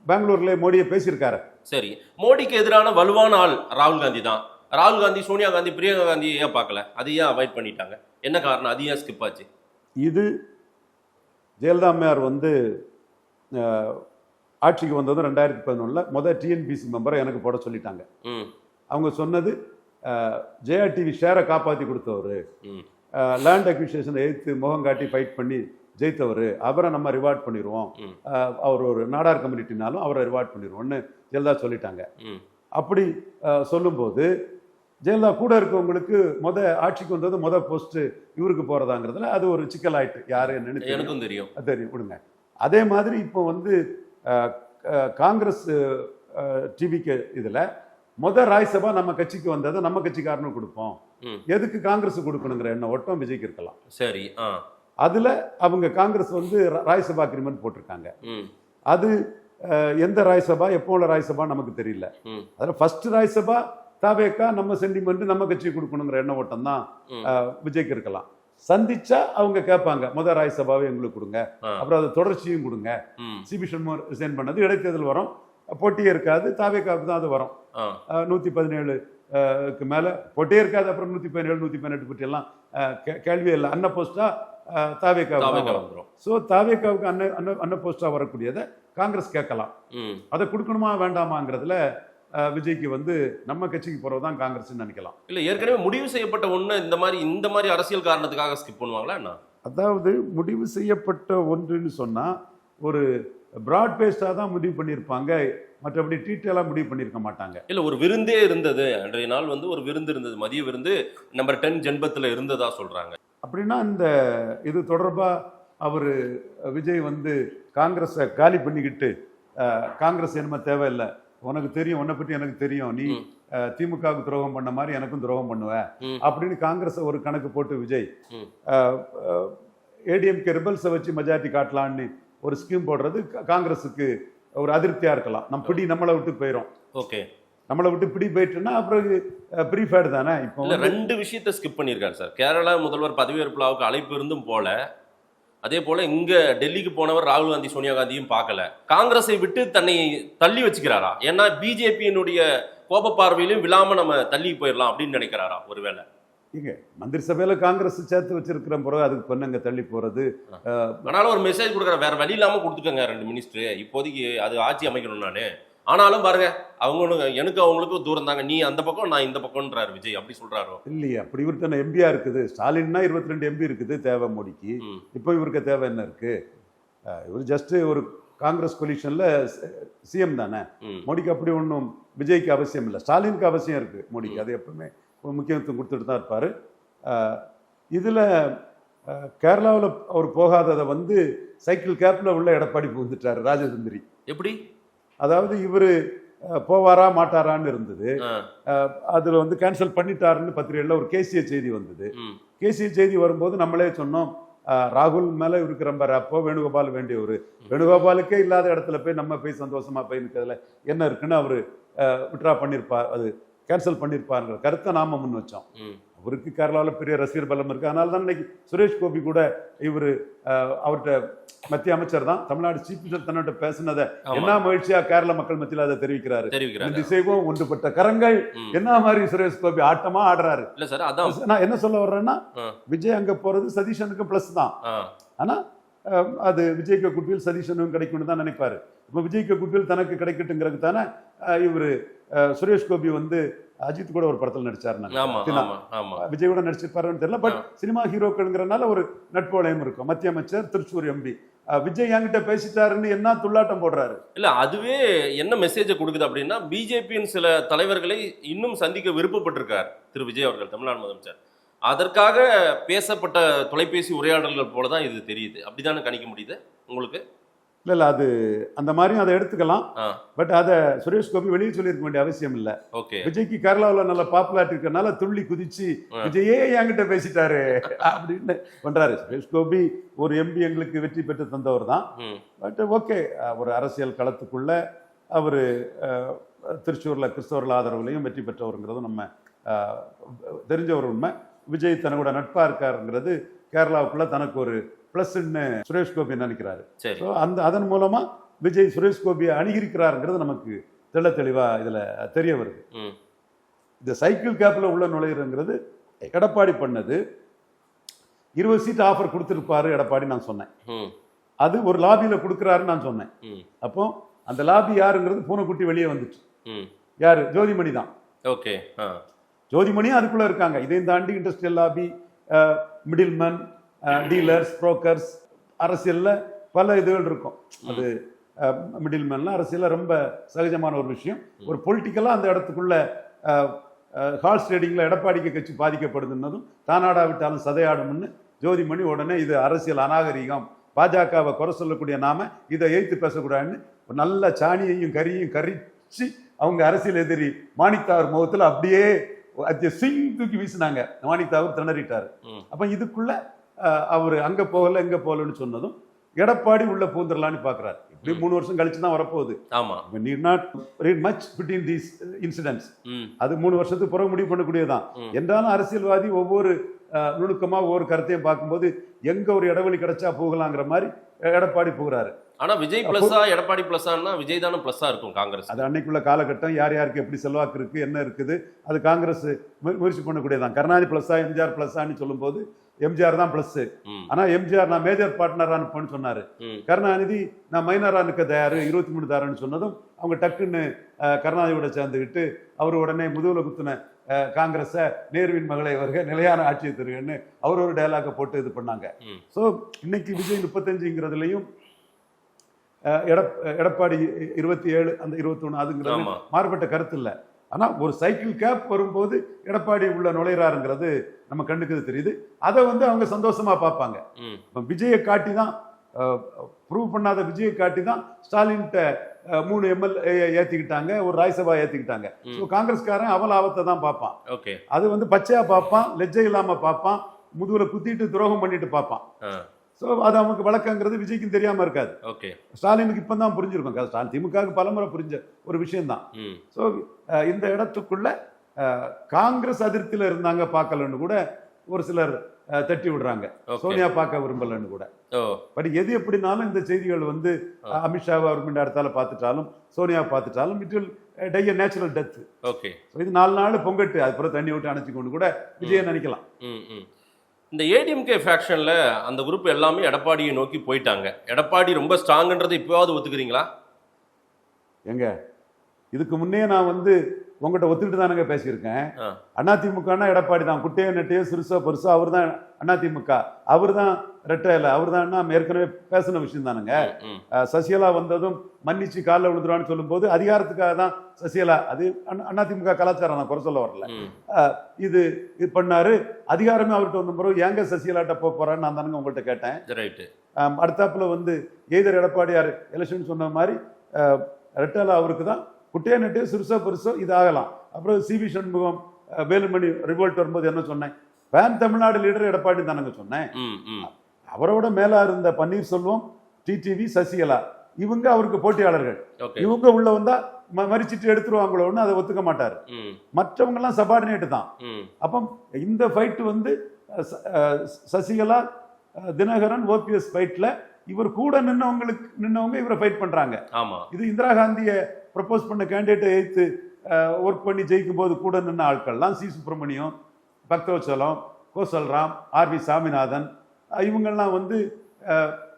பெங்களூர்ல மோடியை பேசியிருக்காரு. சரி, மோடிக்கு எதிரான வலுவான ஆள் ராகுல் காந்தி தான். ராகுல் காந்தி, சோனியா காந்தி, பிரியங்கா காந்தி ஏன் பார்க்கல? அது ஏன் அவாய்ட் பண்ணிட்டாங்க? என்ன காரணம்? அது ஏன் ஸ்கிப் ஆச்சு? இது ஜெயலலிதா அம்மையார் வந்து ஆட்சிக்கு வந்ததும் 2011 முதல் டிஎன்பிசி மெம்பரை எனக்கு போட சொல்லிட்டாங்க. அவங்க சொன்னது ஜெயா டிவி ஷேரை காப்பாற்றி கொடுத்தவர், லேண்ட் அக்விசிஷனை எதிர்த்து முகம் காட்டி ஃபைட் பண்ணி ஜெயித்தவர், அவரை நம்ம ரிவார்ட் பண்ணிடுவோம், அவர் ஒரு நாடார் கம்யூனிட்டினாலும் அவரை ரிவார்ட் பண்ணிடுவோம்னு ஜெயலலிதா சொல்லிட்டாங்க. அப்படி சொல்லும்போது ஜெயலலிதா கூட இருக்கவங்களுக்கு ஆட்சிக்கு வந்தது போஸ்ட் இவருக்கு போறதாங்கிறதுல அது ஒரு சிக்கல் ஆயிட்டு. யாரு என்னன்னு எனக்கும் தெரியும் விடுங்க. அதே மாதிரி இப்போ வந்து காங்கிரஸ் டிவிக்கு இதுல ராஜ்யசபா நம்ம கட்சிக்கு வந்ததை நம்ம கட்சிக்காரனும் கொடுப்போம், எதுக்கு காங்கிரஸ் கொடுக்கணுங்கிற எண்ணம் ஓட்டம் விஜய்க்கு இருக்கலாம். சரி, அதுல அவங்க காங்கிரஸ் வந்து ராஜ்யசபா அக்ரிமெண்ட் போட்டிருக்காங்க. அது எந்த ராஜ்யசபா எப்போ உள்ள ராஜ்யசபா நமக்கு தெரியல. அதுல ஃபர்ஸ்ட் ராஜ்யசபா தாவேக்கா நம்ம சென்டிமெண்ட் நம்ம கட்சிக்கு கொடுக்கணுங்கிற எண்ண ஓட்டம் தான் விஜய்க்கு இருக்கலாம். சந்திச்சா அவங்க கேட்பாங்க ராஜ்யசபாவை எங்களுக்கு கொடுங்க, அப்புறம் அது தொடர்ச்சியும் கொடுங்க. சிபி சண்முகம் ரிசைன் பண்ணது இடைத்தேர்தல் வரும், போட்டியே இருக்காது, தாவேக்காவுக்கு தான் அது வரும். 117க்கு மேல போட்டியே இருக்காது. அப்புறம் 117 118 பற்றி எல்லாம் கேள்வியே இல்லை. அன்ன போஸ்டா தாவேக்காவுக்கு வந்துடும். ஸோ தாவேக்காவுக்கு அன்ன போஸ்டா வரக்கூடியதை காங்கிரஸ் கேட்கலாம். அதை கொடுக்கணுமா வேண்டாமாங்கிறதுல விஜய்க்கு வந்து நம்ம கட்சிக்கு போறதுதான் காங்கிரஸ் நினைக்கலாம். இல்ல, ஏற்கனவே முடிவு செய்யப்பட்ட ஒண்ணு இந்த மாதிரி அரசியல் காரணத்துக்காக ஸ்கிப் பண்ணுவாங்களா என்ன? அதாவது முடிவு செய்யப்பட்ட ஒன்றுன்னு சொன்னா ஒரு பிராட் பேஸ்டா தான் முடிவு பண்ணியிருப்பாங்க, மற்றபடி டீட்டெயிலா முடிவு பண்ணியிருக்க மாட்டாங்க. இல்ல, ஒரு விருந்தே இருந்தது, அன்றைய நாள் வந்து ஒரு விருந்து இருந்தது, மதிய விருந்து நம்பர் 10 ஜென்பத்துல இருந்ததா சொல்றாங்க. அப்படின்னா இந்த இது தொடர்பா அவரு விஜய் வந்து காங்கிரஸை காலி பண்ணிக்கிட்டு காங்கிரஸ் என்னமோ தேவையில்லை, உனக்கு தெரியும், உன்னை பற்றி எனக்கு தெரியும், நீ திமுகவுக்கு துரோகம் பண்ண மாதிரி எனக்கும் துரோகம் பண்ணுவ அப்படின்னு காங்கிரஸ் ஒரு கணக்கு போட்டு விஜய் ஏடிஎம்கே ரிபல்ஸை வச்சு மெஜாரிட்டி காட்டலான்னு ஒரு ஸ்கீம் போடுறது காங்கிரஸுக்கு ஒரு அதிருப்தியா இருக்கலாம். நம்மளை விட்டு போயிடும். ஓகே, நம்மளை விட்டு பிடி போயிட்டுன்னா அப்புறம் ப்ரீஃபேர்டு தானே. இப்போ 2 விஷயத்தை ஸ்கிப் பண்ணியிருக்காரு சார். கேரளா முதல்வர் பதவியேற்பு விழாவுக்கு அழைப்பு இருந்தும் போல, அதே போல இங்க டெல்லிக்கு போனவர் ராகுல் காந்தி சோனியா காந்தியும் பார்க்கல. காங்கிரஸை விட்டு தன்னை தள்ளி வச்சுக்கிறாரா? ஏன்னா பிஜேபியினுடைய கோப பார்வையிலும் விழாம நம்ம தள்ளி போயிடலாம் அப்படின்னு நினைக்கிறாரா? ஒருவேளை இங்க மந்திரி சபையில காங்கிரஸ் சேர்த்து வச்சிருக்கிற பிறகு அதுக்கு பொண்ணுங்க தள்ளி போறது. ஆனாலும் ஒரு மெசேஜ் கொடுக்குற, வேற வழி இல்லாம கொடுத்துக்கோங்க 2 மினிஸ்டர், இப்போதைக்கு அது ஆட்சி அமைக்கணும். நானு ஆனாலும் பாருங்க, எனக்கு அவங்களுக்கும் தூரம் தாங்க, நீ அந்த பக்கம் நான் இந்த பக்கம்ன்றாரு விஜய். அப்படி சொல்றாரோ? இல்லையா, அப்படி இவர்கிட்ட எம்பியா இருக்குது. ஸ்டாலின்னா 22 எம்பி இருக்குது தேவை மோடிக்கு. இப்போ இவருக்கு தேவை என்ன இருக்கு? இவர் ஜஸ்ட் ஒரு காங்கிரஸ் கொலிஷன்ல சிஎம் தானே. மோடிக்கு அப்படி ஒன்றும் விஜய்க்கு அவசியம் இல்லை, ஸ்டாலினுக்கு அவசியம் இருக்கு. மோடிக்கு அது எப்பவுமே முக்கியத்துவம் கொடுத்துட்டு தான் இருப்பாரு. இதுல கேரளாவில் அவர் போகாததை வந்து சைக்கிள் கேப்ல உள்ள எடப்பாடி புகுந்துட்டாரு, ராஜதந்திரி. எப்படி? அதாவது இவரு போவாரா மாட்டாரான்னு இருந்தது. அதுல வந்து கேன்சல் பண்ணிட்டாருன்னு பத்திரிகையில் ஒரு கேசிய செய்தி வந்தது. கேசிய செய்தி வரும்போது நம்மளே சொன்னோம், ராகுல் மேல இவருக்கு ரொம்ப ரப்போ, வேணுகோபால் வேண்டியவர், வேணுகோபாலுக்கே இல்லாத இடத்துல போய் நம்ம போய் சந்தோஷமா போய் நிற்கிறதுல என்ன இருக்குன்னு அவரு விட்ரா பண்ணியிருப்பார், அது கேன்சல் பண்ணியிருப்பாருங்கிற கருத்தை நாம முன் வச்சோம். அவருக்கு கேரளாவில் பெரிய ரசிகர் பலம் இருக்கு. அதனால தான் இன்னைக்கு சுரேஷ் கோபி கூட இவரு அவர்கிட்ட மத்திய அமைச்சர் தான், தமிழ்நாடு சீஃப் மினிஸ்டர் தன்னோட பேசினதை என்ன மகிழ்ச்சியா கேரள மக்கள் மத்தியில் அதை தெரிவிக்கிறாரு. திசைவும் ஒன்றுபட்ட கரங்கள் என்ன மாதிரி சுரேஷ் கோபி ஆட்டமா ஆடுறாரு. இல்ல சார், அதான் நான் என்ன சொல்ல வர்றேன்னா, விஜய் அங்க போறது சதீஷனுக்கு பிளஸ் தான். ஆனா அது விஜய்க்கு குட்வில் சதீஷனும் கிடைக்கும்னு தான் நினைப்பாரு. இப்போ விஜய்க்கு குட்வில் தனக்கு கிடைக்கட்டுங்கிறது தானே இவர் சுரேஷ் கோபி வந்து அஜித் கூட ஒரு படத்தில் நடிச்சார், விஜய் கூட நடிச்சிருப்பாருன்னு தெரியல. பட் சினிமா ஹீரோக்கள்ங்கிறனால ஒரு நட்போலையும் இருக்கும். மத்திய அமைச்சர், திருச்சூர் எம்பி, விஜய் என்கிட்ட பேசிட்டாருன்னு என்ன துள்ளாட்டம் போடுறாரு. இல்ல அதுவே என்ன மெசேஜை கொடுக்குது அப்படின்னா, பிஜேபியின் சில தலைவர்களை இன்னும் சந்திக்க விருப்பப்பட்டிருக்கார் திரு விஜய் அவர்கள், தமிழ்நாடு முதலமைச்சர். அதற்காக பேசப்பட்ட தொலைபேசி உரையாடல்கள் போல தான் இது தெரியுது. அப்படிதானே கணிக்க முடியுது உங்களுக்கு? இல்ல அது அந்த மாதிரியும் அதை எடுத்துக்கலாம். பட் அதை சுரேஷ் கோபி வெளியே சொல்லியிருக்க வேண்டிய அவசியம் இல்லை. விஜய்க்கு கேரளாவில் நல்ல பாப்புலாரிட்டி இருக்கிறனால துள்ளி குதிச்சு விஜயே என்கிட்ட பேசிட்டாரு அப்படின்னு பண்றாரு. சுரேஷ் கோபி ஒரு எம்பி எங்களுக்கு வெற்றி பெற்று தந்தவர் தான். பட் ஓகே, ஒரு அரசியல் களத்துக்குள்ள அவர் திருச்சூர்ல கிறிஸ்தவர்கள் ஆதரவுலையும் வெற்றி பெற்றவருங்கிறது நம்ம தெரிஞ்ச ஒரு உண்மை. விஜய் தன்னோட நட்பா இருக்காருங்கிறது கேரளாவுக்குள்ள தனக்கு ஒரு பிளஸ்ன்னு சுரேஷ் கோபி நினைக்கிறாரு. அதன் மூலமா விஜய் சுரேஷ் கோபியை அணுகிருக்கிறாருங்கிறது நமக்கு தெளிவா இதுல தெரிய வருது. இந்த சைக்கிள் கேப்ல உள்ள நுழையிறங்கிறது எடப்பாடி பண்ணது. 20 சீட் ஆஃபர் கொடுத்திருப்பாரு எடப்பாடி நான் சொன்னேன். அது ஒரு லாபியில கொடுக்குறாருன்னு நான் சொன்னேன். அப்போ அந்த லாபி யாருங்கிறது பூனைக்குட்டி வெளியே வந்துச்சு. யாரு? ஜோதிமணி தான். ஜோதிமணியும் அதுக்குள்ள இருக்காங்க. இதையும் தாண்டி industrial lobby, middleman, dealers, brokers, அரசியல்ல பல இதுகள் இருக்கும். அது மிடில்மேன்லாம் அரசியல்ல ரொம்ப சகஜமான ஒரு விஷயம். ஒரு பொலிட்டிக்கலா அந்த இடத்துக்குள்ள ஹார்ஸ் ட்ரேடிங்ல எடப்பாடிக்கு கட்சி பாதிக்கப்படுதுன்னதும் தானாடாவிட்டாலும் சதையாடும்னு ஜோதிமணி உடனே இது அரசியல் அநாகரிகம், பாஜகவை குறை சொல்லக்கூடிய நாம இதை எய்த்து பேசக்கூடாதுன்னு நல்ல சாணியையும் கரியையும் கரிச்சு அவங்க அரசியல் எதிரி மாணிக்தாவர் முகத்தில் அப்படியே சிங் தூக்கி வீசினாங்க. மாணிக்தாவர் திணறிட்டாரு. அப்ப இதுக்குள்ள அவர் அங்க போகல இங்க போகலன்னு சொன்னதும் எடப்பாடி உள்ள பூந்துடலான்னு பாக்குறாரு. இப்படி 3 வருஷம் கழிச்சுதான் வரப்போகுது. அது 3 வருஷத்துக்கு பிறகு முடிவு பண்ணக்கூடியதான். என்றாலும் அரசியல்வாதி ஒவ்வொரு நுணுக்கமா ஒவ்வொரு கருத்தையும் பார்க்கும்போது எங்க ஒரு இடைவெளி கிடைச்சா போகலாங்கிற மாதிரி எடப்பாடி போகிறாரு. ஆனா விஜய் பிளஸா எடப்பாடி பிளஸான்னா விஜய் தானே பிளஸா இருக்கும் காங்கிரஸ். அது அன்னைக்குள்ள காலகட்டம் யார் யாருக்கு எப்படி செல்வாக்கு இருக்கு என்ன இருக்குது அது காங்கிரஸ் முயற்சி பண்ணக்கூடியதான். கருணாநிதி பிளஸா எம்ஜிஆர் பிளஸான்னு சொல்லும் போது எம்ஜிஆர் தான் பிளஸ். ஆனா எம்ஜிஆர் நான் மேஜர் பார்ட்னரா இருப்பேன்னு சொன்னாரு. கருணாநிதி நான் மைனரா இருக்க தயாரு 23 தாரன்னு சொன்னதும் அவங்க டக்குன்னு கருணாநிதியோட சேர்ந்துக்கிட்டு அவர் உடனே முதுகுல குத்துன காங்கிரஸ நேருவின் மகளை வருக நிலையான ஆட்சியை தருகன்னு அவர் ஒரு டயலாக போட்டு இது பண்ணாங்க. ஸோ இன்னைக்கு விஜய் 35ங்கிறதுலையும் எடப்பாடி 27 அந்த 21 அதுங்கிறது மாறுபட்ட கருத்து இல்லை. ஆனா ஒரு சைக்கிள் கேப் வரும்போது எடப்பாடி உள்ள நுழைறாருங்கிறது நம்ம கண்ணுக்கு தெரியுது. அதை வந்து அவங்க சந்தோஷமா பார்ப்பாங்க. விஜயை காட்டி தான் ப்ரூவ் பண்ணாத விஜயை காட்டி தான் ஸ்டாலின்கிட்ட 3 எம்எல்ஏ ஏத்திக்கிட்டாங்க, ஒரு ராஜ்யசபா ஏத்திக்கிட்டாங்க. காங்கிரஸ்காரன் அவல் ஆபத்தை தான் பார்ப்பான். அது வந்து பச்சையா பார்ப்பான், லெஜ்ஜை இல்லாம பார்ப்பான், முதுகுல குத்திட்டு துரோகம் பண்ணிட்டு பார்ப்பான். ஸோ அது அவனுக்கு வழக்கங்கிறது விஜய்க்கும் தெரியாம இருக்காது. ஸ்டாலினுக்கு இப்பதான் புரிஞ்சிருக்கும். ஸ்டாலின் திமுகவுக்கு பலமுறை புரிஞ்ச ஒரு விஷயம் தான். ஸோ இந்த இடத்துக்குள்ள காங்கிரஸ் அதிருப்தியில இருந்தாங்க பார்க்கலன்னு கூட ஒரு சிலர் தட்டி விடுறாங்க. சோனியா பார்க்க விரும்பலன்னு கூட. பட் எது எப்படினாலும் இந்த செய்திகள் வந்து அமித்ஷாவை அவர் அடுத்தால பார்த்துட்டாலும் சோனியா பார்த்துட்டாலும் it will die a natural death. இது 4 நாள் பொங்கட்டு அதுக்கப்புறம் தண்ணி விட்டு அணைச்சிக்கொண்டு கூட விஜயை நினைக்கலாம். இந்த ஏடிஎம்கே ஃபேக்ஷன்ல அந்த குரூப் எல்லாமே எடப்பாடியை நோக்கி போயிட்டாங்க. எடப்பாடி ரொம்ப ஸ்ட்ராங்ன்றது இப்போவாவது ஒத்துக்கிறீங்களா? எங்க இதுக்கு முன்னே நான் வந்து உங்ககிட்ட ஒத்துக்கிட்டு தானுங்க பேசியிருக்கேன். அதிமுகனா எடப்பாடி தான், குட்டையோ நெட்டையோ சிறுசோ பெருசோ அவர் தான் அதிமுக, அவர் தான் ரெட்டையில, அவர் தான் ஏற்கனவே பேசின விஷயம் தானுங்க. சசிகலா வந்ததும் மன்னிச்சு காலில் விழுந்துருவான்னு சொல்லும் போது அதிகாரத்துக்காக தான் சசிகலா, அது அதிமுக கலாச்சாரம், நான் குறை சொல்ல வரல. இது பண்ணாரு, அதிகாரமே அவர்கிட்ட வந்த பிறகு ஏங்க சசிகலாட்ட போறான்னு நான் தானுங்க உங்கள்கிட்ட கேட்டேன். அடுத்தாப்புல வந்து எய்தர் எடப்பாடியார் எலெக்ஷன் சொன்ன மாதிரி ரெட்டையில அவருக்கு தான், குட்டையா நெட்டையோ சிறுசோ பெருசோ இது ஆகலாம். அப்புறம் சிவி சண்முகம் வேலுமணி ரிவோல்ட் வரும்போது என்ன சொன்னேன், பேன் தமிழ்நாடு லீடர் எடப்பாடி தானங்க சொன்னேன். அவரோட மேலா இருந்த பன்னீர்செல்வம், டிடிவி, சசிகலா இவங்க அவருக்கு போட்டியாளர்கள். இவங்க உள்ள வந்தா மறிச்சிட்டு எடுத்துருவாங்களோன்னு அதை ஒத்துக்க மாட்டாரு. மற்றவங்க எல்லாம் சபார்டினேட் தான். அப்போ இந்த ஃபைட் வந்து சசிகலா, தினகரன், ஓபிஎஸ் ஃபைட்ல இவர் கூட நின்னவங்க இவரை ஃபைட் பண்றாங்க. இது இந்திரா காந்தியை ப்ரப்போஸ் பண்ண கேண்டிடேட்டை எதிர்த்து ஒர்க் பண்ணி ஜெயிக்கும் போது கூட நின்ன ஆட்கள்லாம் சி சுப்பிரமணியம், பக்தவச்சலம், கோசல்ராம், ஆர்வி சாமிநாதன் இவங்கெல்லாம் வந்து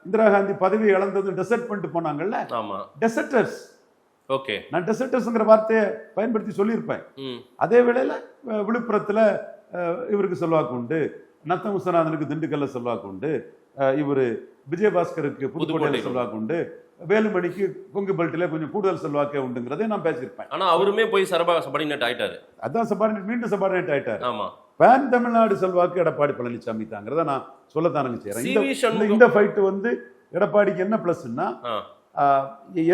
இந்திரா காந்தி பதவி இழந்தது டெசர்ட் பண்ணிட்டு போனாங்கல்ல, ஆமா டெசர்டர்ஸ். ஓகே. நான் டெசர்டர்ஸ்ங்கிற வார்த்தையை பயன்படுத்தி சொல்லியிருப்பேன். அதே வேளையில விழுப்புரத்துல இவருக்கு செல்வாக்கு உண்டு, நத்தம் விஸ்வநாதனுக்கு திண்டுக்கல்ல செல்வாக்கு உண்டு, இவரு விஜயபாஸ்கருக்கு புதுக்கோட்டையில செல்வாக்கு உண்டு, வேலுமணிக்கு கொங்கு பெல்ட்ல கொஞ்சம் கூடுதல் செல்வாக்கே உண்டுங்கிறதே நான் பேசியிருப்பேன். ஆனா அவருமே போய் சபார்டினேட் ஆயிட்டாரு. அதான் சபார்டினேட், மீண்டும் சபார்டினேட் ஆயிட்டாரு. ஆமா. பேன் தமிழ்நாடு செல்வாக்கு எடப்பாடி பழனிசாமி தாங்கிறத நான் சொல்லத்தானுங்க செய்யறேன். இந்த ஃபைட் வந்து எடப்பாடிக்கு என்ன பிளஸ்ன்னா,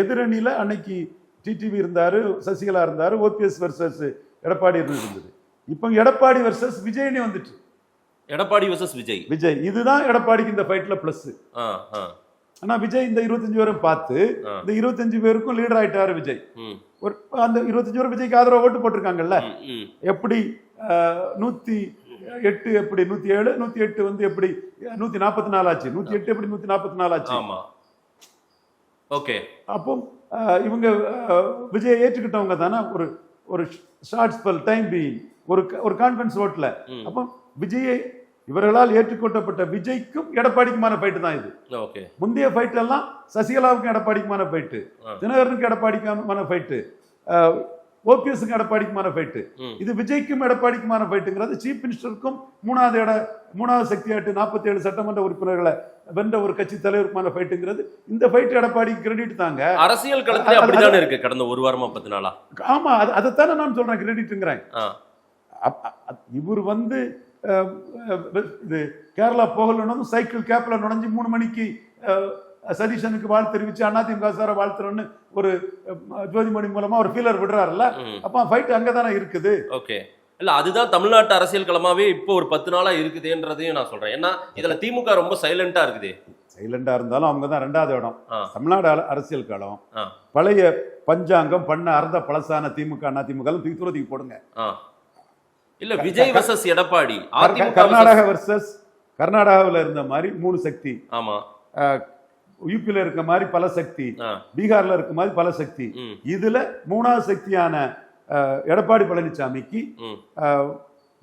எதிரணியில அன்னைக்கு டிடிவி இருந்தாரு, சசிகலா இருந்தாரு, ஓபிஎஸ் வர்சஸ் எடப்பாடி இருந்தது. இப்போ எடப்பாடி வர்சஸ் விஜய்னே வந்துட்டு, எடப்பாடி வர்சஸ் விஜய். இதுதான் எடப்பாடிக்கு இந்த ஃபைட்ல பிளஸ். ஆனா விஜய் இந்த 25 பேரும் பார்த்து இந்த 25 பேருக்கும் லீடர் ஆயிட்டாரு விஜய். ஒரு அந்த 25 பேரும் விஜய்க்கு ஆதரவு ஓட்டு போட்டிருக்காங்கல்ல. எப்படி 108 எப்படி 107, 108 வந்து எப்படி 144 ஆச்சு, 108 எப்படி 144 ஆச்சு. ஓகே. அப்போ இவங்க விஜயை ஏற்றுக்கிட்டவங்க தானே ஒரு ஒரு ஷார்ட் ஸ்பெல் டைம் பீயிங் ஒரு கான்ஃபிடன்ஸ் ஓட்ல. அப்போ விஜயை இவர்களால் ஏற்றுக்கொள்ளப்பட்ட விஜய்க்கும் எடப்பாடிக்குமான ஃபைட்டு தான் இது. ஓகே. முந்தைய ஃபைட் எல்லாம் சசிகலாவுக்கும் எடப்பாடிக்குமான ஃபைட்டு, தினகரனுக்கு எடப்பாடிக்குமான ஃபைட்டு, ஓபிஎஸ்க்கு எடப்பாடிக்குமான ஃபைட்டு. இது விஜய்க்கும் எடப்பாடிக்குமான ஃபைட்டுங்கிறது சீஃப் மினிஸ்டருக்கும் மூணாவது சக்தியாட்டு 47 சட்டமன்ற உறுப்பினர்களை வென்ற ஒரு கட்சி தலைவருக்குமான ஃபைட்டுங்கிறது. இந்த ஃபைட் எடப்பாடிக்கு கிரெடிட் தாங்க. அரசியல் களத்துல அப்படிதானே இருக்கு கடந்த ஒரு வாரமா 10 நாளா. ஆமா, அதைத்தானே நான் சொல்றேன், கிரெடிட்ங்கிறேன். இவர் வந்து இது கேரளா போகலன்னு சைக்கிள் கேப்ல நுழைஞ்சு 3 மணிக்கு சதீஷனுக்கு வாழ்த்து தெரிவிச்சு அதிமுக சார வாழ்த்துறோன்னு ஒரு ஜோதிமணி மூலமா ஒரு ஃபீலர் விடுறாருல்ல. அப்ப ஃபைட் அங்கதானே இருக்குது. ஓகே. இல்ல அதுதான் தமிழ்நாட்டு அரசியல் களமாவே இப்போ ஒரு 10 நாளா இருக்குதுன்றதையும் நான் சொல்றேன். ஏன்னா இதுல திமுக ரொம்ப சைலண்டா இருக்குது. சைலண்டா இருந்தாலும் அவங்க தான் 2வது இடம். தமிழ்நாடு அரசியல் களம் பழைய பஞ்சாங்கம் பண்ண அர்த்த பழசான திமுக அதிமுக தூக்கி போடுங்க. இல்ல விஜய் வர்சஸ் எடப்பாடி, கர்நாடகா வர்சஸ் கர்நாடகாவில் இருந்த மாதிரி 3 சக்தி, ஆமா, யூபில இருக்க மாதிரி பல சக்தி, பீகார்ல இருக்க மாதிரி பல சக்தி. இதுல 3வது சக்தியான எடப்பாடி பழனிசாமிக்கு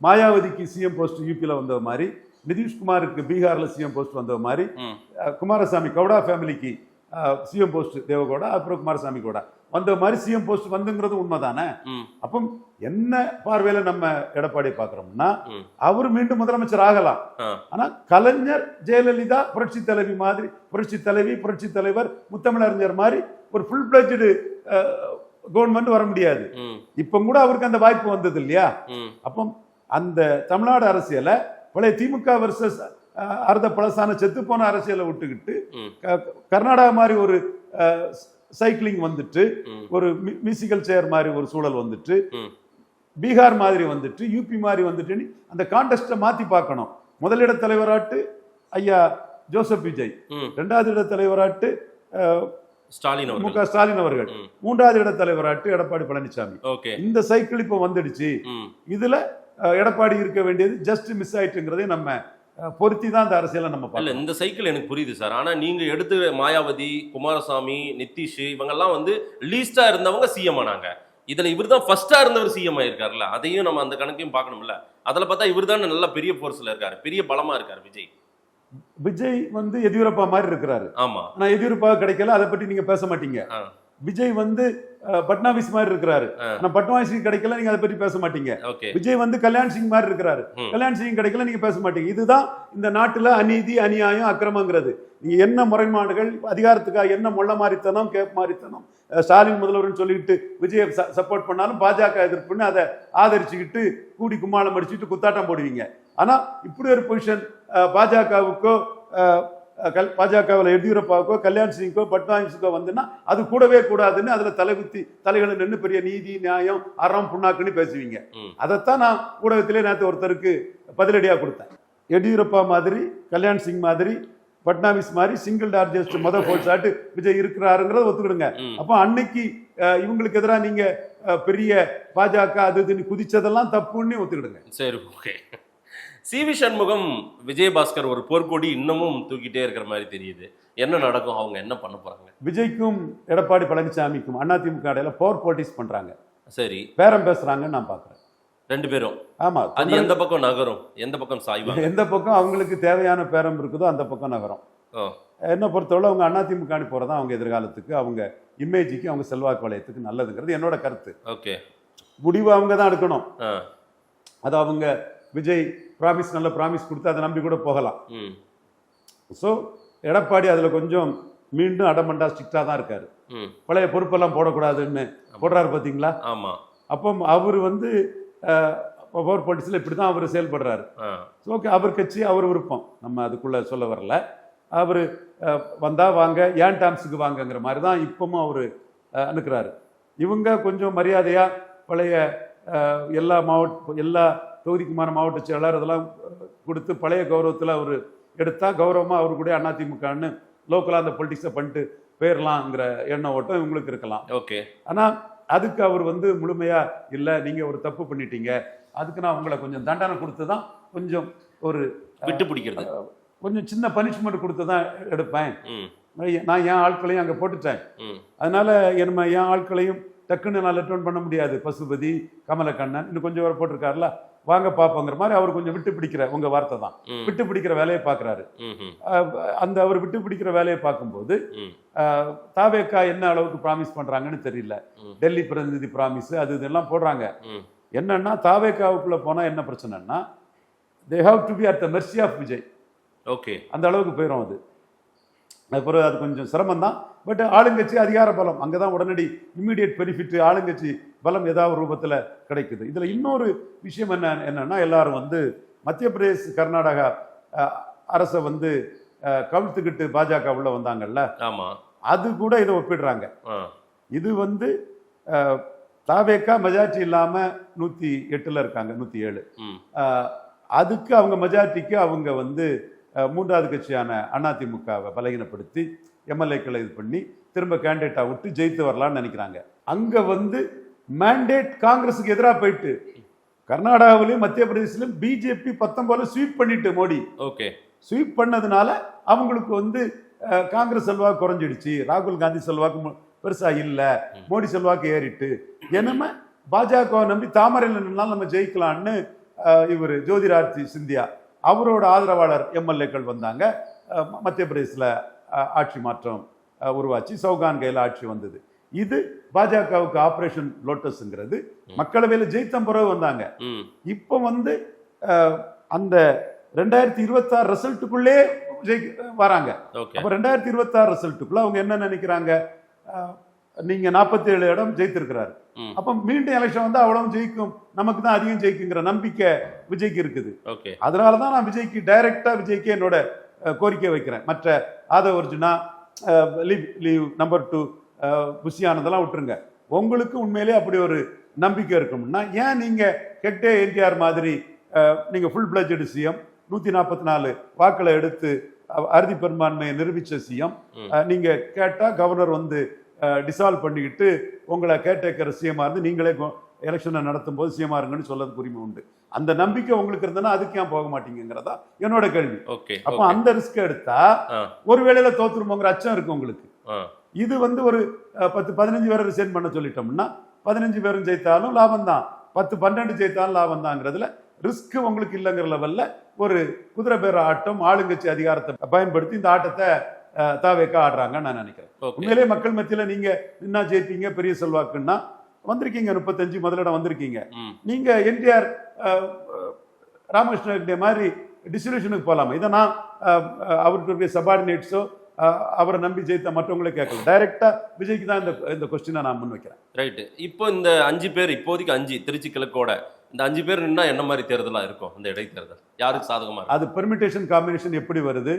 மாயாவதிக்கு சிஎம் போஸ்ட் யூபில வந்த மாதிரி, நிதிஷ்குமாருக்கு பீகார்ல சிஎம் போஸ்ட் வந்த மாதிரி, குமாரசாமி கவுடா ஃபேமிலிக்கு சிஎம் போஸ்ட் தேவகவுடா, அப்புறம் குமாரசாமி கூட வந்த மாதிரி சிஎம் போஸ்ட் வந்துங்கிறது உண்மைதானே. அப்போ என்ன பார்வையில நம்ம எடப்பாடி பாக்குறோம்னா, அவர் மீண்டும் முதலமைச்சர் ஆகலாம். ஆனா கலைஞர், ஜெயலலிதா, புரட்சி தலைவி மாதிரி, புரட்சி தலைவி, புரட்சி தலைவர், முத்தமிழறிஞர் மாதிரி ஒரு ஃபுல் பிளட்ஜ்டு கவர்மெண்ட் வர முடியாது. இப்ப கூட அவருக்கு அந்த வாய்ப்பு வந்தது இல்லையா. அப்போ அந்த தமிழ்நாடு அரசியல பழைய திமுக வர்சஸ் அர்த்த பழசான செத்து போன அரசியலை விட்டுக்கிட்டு கர்நாடகா மாதிரி ஒரு சைக்கிளிங் வந்துட்டு, ஒரு மியூசிக்கல் சேர் மாதிரி ஒரு சூழல் வந்துட்டு, பீகார் மாதிரி வந்துட்டு, யூபி மாதிரி வந்துட்டு அந்த கான்டெஸ்ட மாத்தி பார்க்கணும். முதலிட தலைவராட்டு ஐயா ஜோசப் விஜய், 2வது இட தலைவராட்டு முக ஸ்டாலின் அவர்கள், 3வது இட தலைவராட்டு எடப்பாடி பழனிசாமி. இந்த சைக்கிள் இப்ப வந்துடுச்சு. இதுல எடப்பாடி இருக்க வேண்டியது ஜஸ்ட் மிஸ் ஆயிட்டுங்கிறதே நம்ம பொருத்தி தான் இந்த அரசியலை நம்ம பார்க்கல. இந்த சைக்கிள் எனக்கு புரியுது சார். ஆனா நீங்க எடுத்து மாயாவதி, குமாரசாமி, நிதிஷ் இவங்கெல்லாம் வந்து லீஸ்டா இருந்தவங்க சிஎம் ஆனாங்க. இதுல இவர் தான் ஃபர்ஸ்டா இருந்தவர் சிஎம் ஆயிருக்காருல்ல, அதையும் நம்ம அந்த கணக்கையும் பார்க்கணும்ல. அதுல பார்த்தா இவர் தான் நல்ல பெரிய போர்ஸ்ல இருக்காரு, பெரிய பலமா இருக்காரு விஜய். விஜய் வந்து எதியூரப்பா மாதிரி இருக்கிறாரு. ஆமா, ஆனா எதியூரப்பா கிடைக்கல, அதை பற்றி நீங்க பேச மாட்டீங்க. விஜய் வந்து பட்னாவிஸ் மாதிரி இருக்கிறாரு, ஆனா பட்னாவிஸ் கிடைக்கல, நீங்க அதை பற்றி பேச மாட்டீங்க. விஜய் வந்து கல்யாண் சிங் மாதிரி இருக்கிறாரு, கல்யாண் சிங் கிடைக்கல, நீங்க பேச மாட்டீங்க. இதுதான் இந்த நாட்டுல அநீதி, அநியாயம், அக்கிரமங்கிறது. நீங்க என்ன முறைமாடுகள், அதிகாரத்துக்காக என்ன மொள்ள மாறித்தனம், கேப் மாறித்தனம், ஸ்டாலின் முதல்வர்னு சொல்லிட்டு விஜயை சப்போர்ட் பண்ணாலும் பாஜக எதிர்ப்புன்னு அதை ஆதரிச்சுக்கிட்டு கூடி கும்மாளம் அடிச்சுட்டு குத்தாட்டம் போடுவீங்க. ஆனா இப்படி ஒரு பொசிஷன் பாஜகவுக்கோ, பாஜகவில் எடியூரப்பாவுக்கோ, கல்யாண் சிங்கோ, பட்னாவிஸுக்கோ வந்துன்னா அது கூடவே கூடாதுன்னு அதுல தலைகளை நின்று பெரிய நீதி, நியாயம், அறம், புண்ணாக்குன்னு பேசுவீங்க. அதைத்தான் நான் ஊடகத்திலே நேற்று ஒருத்தருக்கு பதிலடியா கொடுத்தேன். எடியூரப்பா மாதிரி, கல்யாண் சிங் மாதிரி, பட்னாவிஸ் மாதிரி சிங்கிள் டார்ஜெஸ்ட் முதல் போல்சாட்டு விஜய் இருக்கிறாருங்கிறத ஒத்துக்கிடுங்க. அப்போ அன்னைக்கு இவங்களுக்கு எதிராக நீங்க பெரிய பாஜக அது இதுன்னு குதிச்சதெல்லாம் தப்புன்னு ஒத்துக்கிடுங்க. சரி, ஓகே. சிவி சண்முகம், விஜயபாஸ்கர் ஒரு போர்க்கொடி இன்னமும் தூக்கிட்டே இருக்கிற மாதிரி தெரியுது. என்ன நடக்கும், அவங்க என்ன பண்ண போறாங்க? விஜய்க்கும் எடப்பாடி பழனிசாமிக்கும் அதிமுக இடையில பவர் பாலிடிக்ஸ் பண்றாங்க. சரி, பேரம் பேசுறாங்கன்னு நான் பாக்குறேன் 2 பேரும். ஆமா, அது எந்த பக்கம் நகரும், எந்த பக்கம் சாய்வாங்க, எந்த பக்கம் அவங்களுக்கு தேவையான பேரம் இருக்குதோ அந்த பக்கம் நகரும். என்ன பொறுத்தவரை அவங்க அதிமுக போகிறது தான் அவங்க எதிர்காலத்துக்கு, அவங்க இமேஜுக்கு, அவங்க செல்வாக்கு வளையத்துக்கு நல்லதுங்கிறது என்னோட கருத்து. ஓகே, முடிவு அவங்க தான் எடுக்கணும். அது அவங்க விஜய் ப்ராமிஸ், நல்ல ப்ராமிஸ் கொடுத்து அதை நம்பி கூட போகலாம். ஸோ எடப்பாடி அதில் கொஞ்சம் மீண்டும் அடமண்டா ஸ்ட்ரிக்டாக தான் இருக்காரு. பழைய பொறுப்பெல்லாம் போடக்கூடாதுன்னு போடுறாரு பார்த்தீங்களா? ஆமாம். அப்போ அவர் வந்து பவர் பாலிட்டிக்ஸில் இப்படி தான் அவர் செயல்படுறாரு. ஓகே, அவர் கட்சி அவர் விருப்பம், நம்ம அதுக்குள்ளே சொல்ல வரல. அவர் வந்தால் வாங்க, ஏன் டாம்ஸுக்கு வாங்கங்கிற மாதிரி தான் இப்பவும் அவர் அனுக்கிறாரு. இவங்க கொஞ்சம் மரியாதையாக பழைய எல்லா தொகுதிக்குமான மாவட்ட செயலாளர் இதெல்லாம் கொடுத்து பழைய கௌரவத்தில் அவர் எடுத்தால் கௌரவமாக அவர் கூட அதிமுகன்னு லோக்கலாக அந்த பொலிட்டிக்ஸை பண்ணிட்டு போயிடலாங்கிற எண்ண ஓட்டம் இவங்களுக்கு இருக்கலாம். ஓகே, ஆனால் அதுக்கு அவர் வந்து முழுமையாக இல்லை, நீங்கள் ஒரு தப்பு பண்ணிட்டீங்க, அதுக்கு நான் உங்களை கொஞ்சம் தண்டனை கொடுத்து தான் கொஞ்சம் ஒரு விட்டு பிடிக்கிறது, கொஞ்சம் சின்ன பனிஷ்மெண்ட் கொடுத்து தான் எடுப்பேன். நான் என் ஆட்களையும் அங்கே போட்டுட்டேன், அதனால என் ஆட்களையும் டக்குன்னு நான் லெட் பண்ண முடியாது. பசுபதி, கமலக்கண்ணன், இன்னும் கொஞ்சம் வர போட்டிருக்காருல, வாங்க பார்ப்போங்கிற மாதிரி அவர் கொஞ்சம் விட்டு பிடிக்கிற, உங்க வார்த்தை தான், விட்டு பிடிக்கிற வேலையை பார்க்குறாரு. அந்த அவர் விட்டு பிடிக்கிற வேலையை பார்க்கும்போது தாவேக்கா என்ன அளவுக்கு ப்ராமிஸ் பண்றாங்கன்னு தெரியல. டெல்லி பிரதிநிதி ப்ராமிஸ் அது இதெல்லாம் போடுறாங்க. என்னன்னா தாவேக்காவுக்குள்ள போனா என்ன பிரச்சனைன்னா, they have to be at the mercy of Vijay. Okay, அந்த அளவுக்கு போயிடும் அது. அப்புறம் அது கொஞ்சம் சிரமம் தான். பட் ஆளுங்கட்சி அதிகார பலம் அங்கே தான் உடனடி இம்மிடியட் பெனிஃபிட், ஆளுங்கட்சி பலம் ஏதாவது ரூபத்தில் கிடைக்குது. இதில் இன்னொரு விஷயம் என்னன்னா, எல்லாரும் வந்து மத்திய பிரதேஷ் கர்நாடகா அரசை வந்து கவிழ்த்துக்கிட்டு பாஜக உள்ள வந்தாங்கல்ல, அது கூட இதை ஒப்பிடுறாங்க. இது வந்து தாவேக்கா மெஜாரிட்டி இல்லாமல் 108 இருக்காங்க, 107. அதுக்கு அவங்க மெஜாரிட்டிக்கு அவங்க வந்து மூன்றாவது கட்சியான அதிமுகவை பலகீனப்படுத்தி எம்எல்ஏக்களை இது பண்ணி திரும்ப கேண்டிடேட்டா விட்டு ஜெயித்து வரலாம்னு நினைக்கிறாங்க. அங்க வந்து மேண்டேட் காங்கிரஸுக்கு எதிராக போயிட்டு கர்நாடகாவிலையும் மத்திய பிரதேசிலும் பிஜேபி 19 ஸ்வீப் பண்ணிட்டு மோடி ஸ்வீப் பண்ணதுனால அவங்களுக்கு வந்து காங்கிரஸ் செல்வாக்கு குறைஞ்சிடுச்சு, ராகுல் காந்தி செல்வாக்கு பெருசா இல்ல, மோடி செல்வாக்கு ஏறிட்டு, என்னமே பாஜக நம்பி தாமரையில் நின்னாலும் நம்ம ஜெயிக்கலான்னு இவர் ஜோதிராஜ் சிந்தியா அவரோட ஆதரவாளர் எம்எல்ஏக்கள் வந்தாங்க. மத்திய பிரதேசில் ஆட்சி மாற்றம் உருவாச்சு, சௌகான் கையில் ஆட்சி வந்தது. இது பாஜகவுக்கு ஆபரேஷன் லோட்டஸ்ங்கிறது. மக்களவையில் ஜெயித்த பிறகு வந்தாங்க. இப்போ வந்து அந்த 2026 ரிசல்ட்டுக்குள்ளே வராங்க. அப்போ 2026 ரிசல்ட்டுக்குள்ள அவங்க என்ன நினைக்கிறாங்க, நீங்க 47 இடம் ஜெயித்திருக்கிறாரு, அப்ப மீண்டும் எலெக்ஷன் வந்து அவ்வளவு ஜெயிக்கும், நமக்கு தான் அதிகம் ஜெயிக்குங்கிற நம்பிக்கை விஜய்க்கு இருக்குது. அதனாலதான் நான் விஜய்க்கு டைரக்டா விஜய்க்கு என்னோட கோரிக்கை வைக்கிறேன். மற்ற ஆதவ அர்ஜுனா, லீவ் நம்பர் 2 புஷியானதெல்லாம் விட்டுருங்க. உங்களுக்கு உண்மையிலே அப்படி ஒரு நம்பிக்கை இருக்கும்னா ஏன் நீங்க கெட்டே என்டிஆர் மாதிரி நீங்க ஃபுல் பிளட்ஜெட் சிஎம் 144 வாக்களை எடுத்து அறுதி பெரும்பான்மையை நிரூபிச்ச சிஎம், நீங்க கேட்டா கவர்னர் வந்து டிசால்வ் பண்ணிக்கிட்டு உங்களை கேட்டேக்கர் சிஎம்ஆ இருந்து நீங்களே எலெக்ஷனை நடத்தும் போது சிஎம்ஆ இருங்கன்னு சொல்லதுக்கு உரிமை உண்டு. அந்த நம்பிக்கை உங்களுக்கு இருந்ததுன்னா அதுக்கு ஏன் போக மாட்டீங்கிறதா என்னோட கேள்வி. அப்ப அந்த ரிஸ்க் எடுத்தா ஒரு வேளையில தோத்துருமோங்கிற அச்சம் இருக்கு உங்களுக்கு. இது வந்து ஒரு 10-15 பேரை ரிசைன் பண்ண சொல்லிட்டோம்னா 15 பேரும் ஜெயித்தாலும் லாபம் தான், 10-12 ஜெயித்தாலும் லாபம் தாங்கிறதுல ரிஸ்க் உங்களுக்கு இல்லைங்கிற லெவல்ல ஒரு குதிரை பேர ஆட்டம், ஆளுங்கட்சி அதிகாரத்தை பயன்படுத்தி இந்த ஆட்டத்தை தாவேக்கா ஆடுறாங்கன்னு நான் நினைக்கிறேன். உண்மையிலே மக்கள் மத்தியில நீங்க என்ன ஜெயிப்பீங்க, பெரிய செல்வாக்குன்னா வந்திருக்கீங்க, 35 முதலிடம் வந்திருக்கீங்க. நீங்க என்டிஆர் ராமகிருஷ்ண மாதிரி டிஸ்ட்ரிபியூஷனுக்கு போகலாமா? இதை நான் அவருக்கு சபார்டினேட்ஸோ அவரை நம்பி ஜெயித்த மற்றவங்களே கேட்கல, டைரக்டா விஜய்க்கு தான் இந்த கொஸ்டினை நான் முன் வைக்கிறேன். ரைட்டு. இப்போ இந்த 5 பேர், இப்போதைக்கு 5 திருச்சி கிழக்கோட இந்த 5 பேர் நின்னா என்ன மாதிரி தேர்தலா இருக்கும்? அந்த இடைத்தேர்தல் யாருக்கு சாதகமா இருக்கும்? அது பெர்மிட்டேஷன் காம்பினேஷன் எப்படி வருது,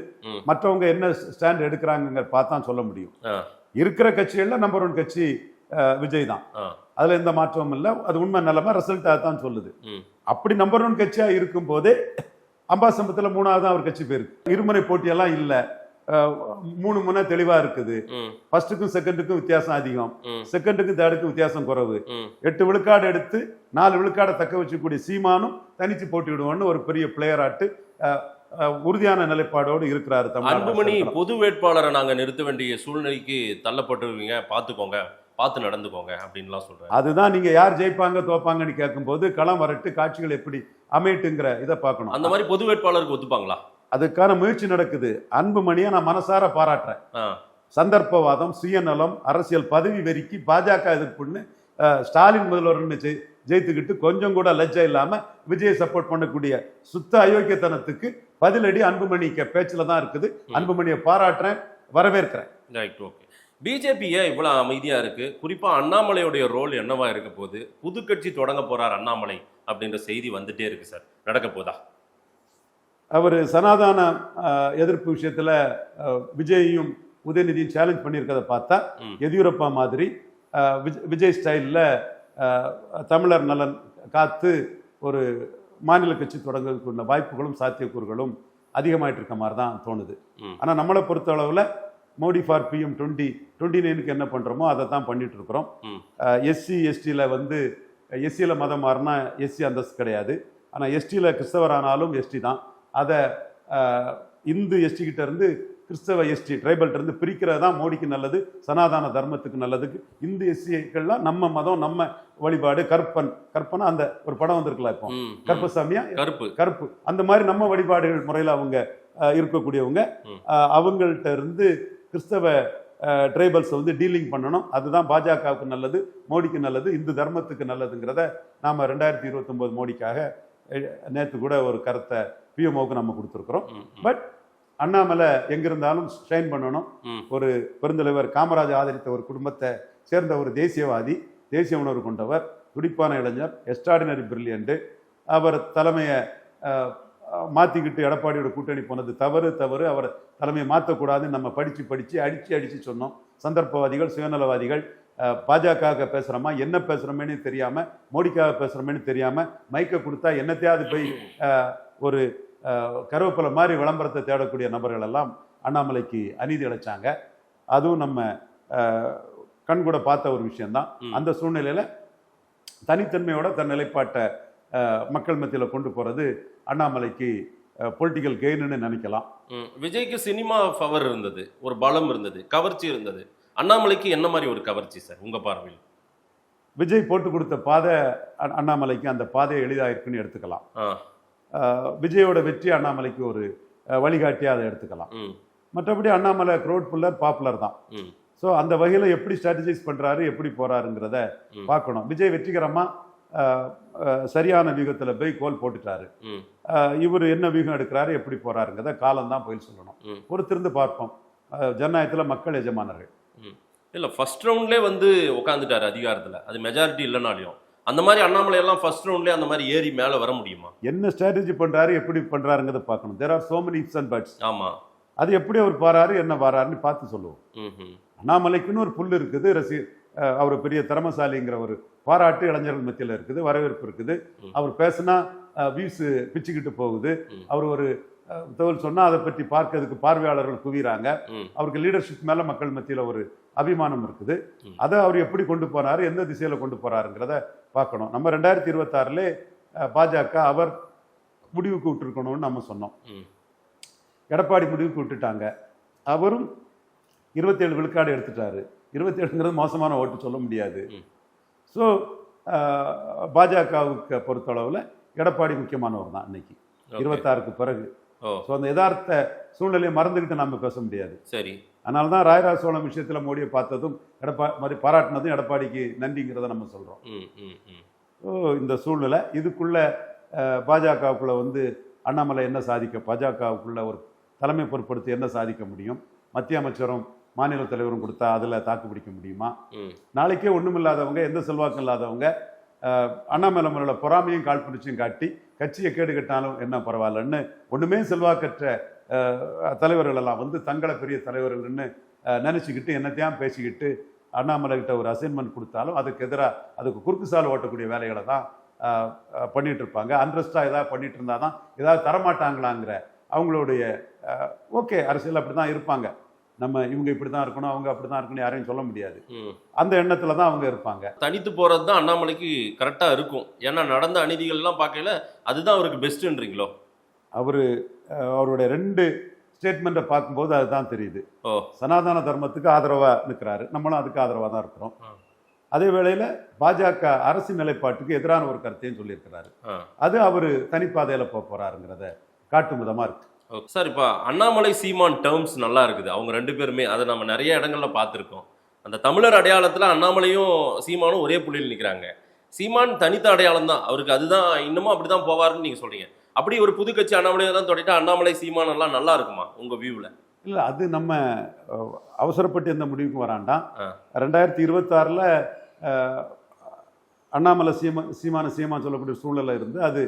மற்றவங்க என்ன ஸ்டாண்ட் எடுக்கிறாங்க பார்த்தா சொல்ல முடியும். இருக்கிற கட்சிகள்ல நம்பர் 1 கட்சி விஜய் தான், அதுல எந்த மாற்றமும் இல்லை. அது உண்மை நிலைமை, ரிசல்ட் தான் சொல்லுது. அப்படி நம்பர் 1 கட்சியா இருக்கும் போதே அம்பாசம்பத்துல 3வது தான் ஒரு கட்சி போயிருக்கு. இருமுறை போட்டியெல்லாம் இல்லை, 3 முனை தெளிவா இருக்குது. ஃபர்ஸ்ட்டுக்கும் செகண்டுக்கும் வித்தியாசம் அதிகம், செகண்டுக்கும் தேர்டுக்கும் வித்தியாசம் குறைவு. 8 விழுக்காடு எடுத்து 4 விழுக்காடை தக்க வச்சுக்கூடிய சீமானும் தனிச்சு போட்டி விடுவான்னு ஒரு பெரிய பிளேயர் ஆட்டு உறுதியான நிலைப்பாடோடு இருக்கிறாரு. அன்புமணி பொது வேட்பாளரை நாங்க நிறுத்த வேண்டிய சூழ்நிலைக்கு தள்ளப்பட்டுருவீங்க, பாத்துக்கோங்க, பார்த்து நடந்துக்கோங்க அப்படின்லாம் சொல்றேன். அதுதான் நீங்க யார் ஜெயிப்பாங்க தோப்பாங்கன்னு கேட்கும்போது களம் வரட்டு, காட்சிகள் எப்படி அமைட்டுங்கிற இதை பார்க்கணும். அந்த மாதிரி பொது வேட்பாளருக்கு ஒத்துப்பாங்களா? அதுக்கான முயற்சி நடக்குது. அன்புமணியை நான் மனசார பாராட்டுறேன். ஆ. சந்தர்ப்பவாதம், சுயநலம், அரசியல் பதவி வெறிக்கு பாஜக எதிர்ப்புன்னு ஸ்டாலின் முதல்வர்னு ஜெயித்துக்கிட்டு கொஞ்சம் கூட லஜ்ஜை இல்லாம விஜயை சப்போர்ட் பண்ணக்கூடிய சுத்த அயோக்கியத்தனத்துக்கு பதிலடி அன்புமணிக்கு பேச்சுல தான் இருக்குது. அன்புமணியை பாராட்டுறேன், வரவேற்கிறேன். Right, okay. பிஜேபியே இவ்வளவு அமைதியா இருக்கு. குறிப்பா அண்ணாமலையுடைய ரோல் என்னவா இருக்க போகுது? புது கட்சி தொடங்க போறார் அண்ணாமலை அப்படின்ற செய்தி வந்துட்டே இருக்கு சார். நடக்க போதா? அவர் சனாதன எதிர்ப்பு விஷயத்துல விஜயையும் உதயநிதியும் சேலஞ்ச் பண்ணியிருக்கிறத பார்த்தா எதியூரப்பா மாதிரி விஜய் ஸ்டைலில் தமிழர் நலன் காத்து ஒரு மாநில கட்சி தொடங்குறதுக்குள்ள வாய்ப்புகளும் சாத்தியக்கூறுகளும் அதிகமாயிட்டு இருக்க மாதிரி தான் தோணுது. ஆனால் நம்மளை பொறுத்த அளவில் மோடி ஃபார் PM 2029க்கு என்ன பண்ணுறோமோ அதை தான் பண்ணிட்டு இருக்கிறோம். எஸ்சி எஸ்டியில் வந்து எஸ்சியில் மதம் மாறினா எஸ்சி அந்தஸ்து கிடையாது. ஆனால் எஸ்டியில் கிறிஸ்தவர் ஆனாலும் எஸ்டி தான். அதை இந்து எஸ்டி கிட்ட இருந்து கிறிஸ்தவ எஸ்டி ட்ரைபல்ட்ட இருந்து பிரிக்கிறது தான் மோடிக்கு நல்லது, சனாதன தர்மத்துக்கு நல்லதுக்கு. இந்து எஸ்சிகள்லாம் நம்ம மதம், நம்ம வழிபாடு. கற்பனா அந்த ஒரு படம் வந்திருக்கலாம் இப்போ, கருப்பசாமியா கருப்பு அந்த மாதிரி நம்ம வழிபாடுகள் முறையில் அவங்க இருக்கக்கூடியவங்க. அவங்கள்ட்ட இருந்து கிறிஸ்தவ ட்ரைபல்ஸ் வந்து டீலிங் பண்ணணும். அதுதான் பாஜகவுக்கு நல்லது, மோடிக்கு நல்லது, இந்து தர்மத்துக்கு நல்லதுங்கிறத நாம் 2029 மோடிக்காக நேற்று கூட ஒரு கருத்தை பிஎம்ஓவுக்கு நம்ம கொடுத்துருக்குறோம். பட் அண்ணாமலை எங்கிருந்தாலும் ஷைன் பண்ணணும். ஒரு பெருந்தலைவர் காமராஜ் ஆதரித்த ஒரு குடும்பத்தை சேர்ந்த ஒரு தேசியவாதி, தேசிய உணர்வு கொண்டவர், துடிப்பான இளைஞர், எக்ஸ்ட்ராடினரி பிரில்லியன்ட்டு. அவர் தலைமையை மாற்றிக்கிட்டு எடப்பாடியோட கூட்டணி போனது தவறு. அவர் தலைமையை மாற்றக்கூடாதுன்னு நம்ம படித்து அடித்து சொன்னோம். சந்தர்ப்பவாதிகள், சுயநலவாதிகள் பாஜக பேசுகிறோமா, என்ன பேசுகிறோமேனு தெரியாமல், மோடிக்காக பேசுகிறோமேனு தெரியாமல் மைக்கை கொடுத்தா என்னத்தையாவது போய் ஒரு கருவேப்பிலை மாதிரி விளம்பரத்தை தேடக்கூடிய நபர்கள் எல்லாம் அண்ணாமலைக்கு அநீதி அடைச்சாங்க. அதுவும் நம்ம கண்கூட பார்த்த ஒரு விஷயம்தான். அந்த சூழ்நிலையில் தனித்தன்மையோட தன் நிலைப்பாட்டை மக்கள் மத்தியில் கொண்டு போகிறது அண்ணாமலைக்கு பொலிட்டிக்கல் கெயின்னு நினைக்கலாம். விஜய்க்கு சினிமா பவர் இருந்தது, ஒரு பலம் இருந்தது, கவர்ச்சி இருந்தது. அண்ணாமலைக்கு என்ன மாதிரி ஒரு கவர்ச்சி சார் உங்க பார்வையில்? விஜய் போட்டு கொடுத்த பாதை அண்ணாமலைக்கு அந்த பாதையை எளிதாயிருக்குன்னு எடுத்துக்கலாம். விஜயோட வெற்றி அண்ணாமலைக்கு ஒரு வழிகாட்டியாக அதை எடுத்துக்கலாம். மற்றபடி அண்ணாமலை க்ரௌட் புல்லர், பாப்புலர் தான். ஸோ அந்த வகையில் எப்படி ஸ்ட்ராட்டஜைஸ் பண்ணுறாரு, எப்படி போகிறாருங்கிறத பார்க்கணும். விஜய் வெற்றிகரமாக சரியான வியூகத்தில் போய் கோல் போட்டுட்டாரு. இவர் என்ன வியூகம் எடுக்கிறாரு, எப்படி போகிறாருங்கிறத காலம்தான் போய் சொல்லணும். பொறுத்திருந்து பார்ப்போம். ஜனநாயகத்தில் மக்கள் எஜமானர்கள். இல்லை, ஃபர்ஸ்ட் ரவுண்ட்லேயே வந்து உட்காந்துட்டாரு அதிகாரத்தில், அது மெஜாரிட்டி இல்லைனாலையும். அந்த மாதிரி அண்ணாமலை எல்லாம் ஃபர்ஸ்ட் ரவுண்ட்லேயே அந்த மாதிரி ஏறி மேலே வர முடியுமா? என்ன ஸ்ட்ராட்டஜி பண்ணுறாரு, எப்படி பண்ணுறாருங்கிறத பார்க்கணும். There are so many ifs and buts. ஆமாம், அது எப்படி அவர் பாராரு, என்ன வாராருன்னு பார்த்து சொல்லுவோம். அண்ணாமலைக்குன்னு ஒரு புல் இருக்குது, அவர் பெரிய திறமசாலிங்கிற ஒரு பாராட்டு இளைஞர்கள் மத்தியில் இருக்குது, வரவேற்பு இருக்குது. அவர் பேசினா வியூஸ் பிச்சுக்கிட்டு போகுது. அவர் ஒரு தகவல் சொன்னால் அதை பற்றி பார்க்கறதுக்கு பார்வையாளர்கள் குவிறாங்க. அவருக்கு லீடர்ஷிப் மேலே மக்கள் மத்தியில் ஒரு அபிமானம் இருக்குது. அதை அவர் எப்படி கொண்டு போனாரு, எந்த திசையில் கொண்டு போறாருங்கிறத பார்க்கணும். நம்ம 2026 பாஜக அவர் முடிவுக்கு விட்டுருக்கணும்னு நம்ம சொன்னோம். எடப்பாடி முடிவுக்கு விட்டுட்டாங்க. அவரும் 27 விழுக்காடு எடுத்துட்டாரு. 27ங்கிறது மோசமான ஓட்டு சொல்ல முடியாது. ஸோ பாஜகவுக்கு பொறுத்தளவில் எடப்பாடி முக்கியமானவர் தான் இன்னைக்கு 26க்கு பிறகு. ஸோ அந்த யதார்த்த சூழ்நிலையை மறந்துக்கிட்டு நம்ம பேச முடியாது. சரி, அதனால தான் ராயராஜ சோழம் விஷயத்தில் மோடியை பார்த்ததும் மாதிரி பாராட்டினதும் எடப்பாடிக்கு நன்றிங்கிறத நம்ம சொல்கிறோம். ஸோ இந்த சூழ்நிலை இதுக்குள்ள பாஜகவுக்குள்ள வந்து அண்ணாமலை என்ன சாதிக்க, பாஜகவுக்குள்ள ஒரு தலைமை பொறுப்படுத்தி என்ன சாதிக்க முடியும்? மத்திய அமைச்சரும் மாநில தலைவரும் கொடுத்தா அதில் தாக்கு பிடிக்க முடியுமா? நாளைக்கே ஒன்றும் இல்லாதவங்க, எந்த செல்வாக்கும் இல்லாதவங்க அண்ணாமலை முறையில பொறாமையும் காழ்ப்புணர்ச்சியும் காட்டி கட்சியை கேடு கட்டாலும் என்ன பரவாயில்லன்னு ஒன்றுமே செல்வாக்கற்ற தலைவர்கள் எல்லாம் வந்து தங்களை பெரிய தலைவர்கள்னு நினச்சிக்கிட்டு என்னத்தையும் பேசிக்கிட்டு அண்ணாமலை கிட்ட ஒரு அசைன்மெண்ட் கொடுத்தாலும் அதுக்கு எதிராக அதுக்கு குறுக்கு சால் ஓட்டக்கூடிய வேலைகளை தான் பண்ணிட்டு இருப்பாங்க. அன்ரெஸ்டாக ஏதாவது பண்ணிட்டு இருந்தால் தான் ஏதாவது தரமாட்டாங்களாங்கிற அவங்களுடைய ஓகே, அரசியல் அப்படி தான் இருப்பாங்க. நம்ம இவங்க இப்படி தான் இருக்கணும், அவங்க அப்படி தான் இருக்கணும் யாரையும் சொல்ல முடியாது. அந்த எண்ணத்துல தான் அவங்க இருப்பாங்க. தனித்து போறது தான் அண்ணாமலைக்கு கரெக்டா இருக்கும். ஏன்னா நடந்த அநீதிகள்லாம் பார்க்கல, அதுதான் அவருக்கு பெஸ்ட்ன்றீங்களோ? அவருடைய 2 ஸ்டேட்மெண்ட்டை பார்க்கும்போது அதுதான் தெரியுது. சனாதன தர்மத்துக்கு ஆதரவா நிற்கிறாரு, நம்மளும் அதுக்கு ஆதரவா தான் இருக்கிறோம். அதே வேளையில பாஜக அரசு நிலைப்பாட்டுக்கு எதிரான ஒரு கருத்தையும் சொல்லியிருக்கிறாரு. அது அவர் தனிப்பாதையில போறாருங்கிறத காட்டும் விதமா இருக்கு. சார் இப்போ அண்ணாமலை சீமான் டேர்ம்ஸ் நல்லா இருக்குது அவங்க ரெண்டு பேருமே அதை நம்ம நிறைய இடங்கள்ல பார்த்துருக்கோம். அந்த தமிழர் அடையாளத்துல அண்ணாமலையும் சீமானும் ஒரே புள்ளியில் நிற்கிறாங்க. சீமான் தனித்த அடையாளம் தான், அவருக்கு அதுதான் இன்னமும் அப்படிதான் போவாருன்னு நீங்க சொல்றீங்க. அப்படி ஒரு புது கட்சி அண்ணாமலையை தான் தொடங்கிட்டா அண்ணாமலை சீமான் எல்லாம் நல்லா இருக்குமா உங்க வியூவில்? இல்லை, அது நம்ம அவசரப்பட்டு எந்த முடிவுக்கும் வராண்டாம். 2026 அண்ணாமலை சீமான் சொல்லக்கூடிய சூழ்நிலை இருந்து அது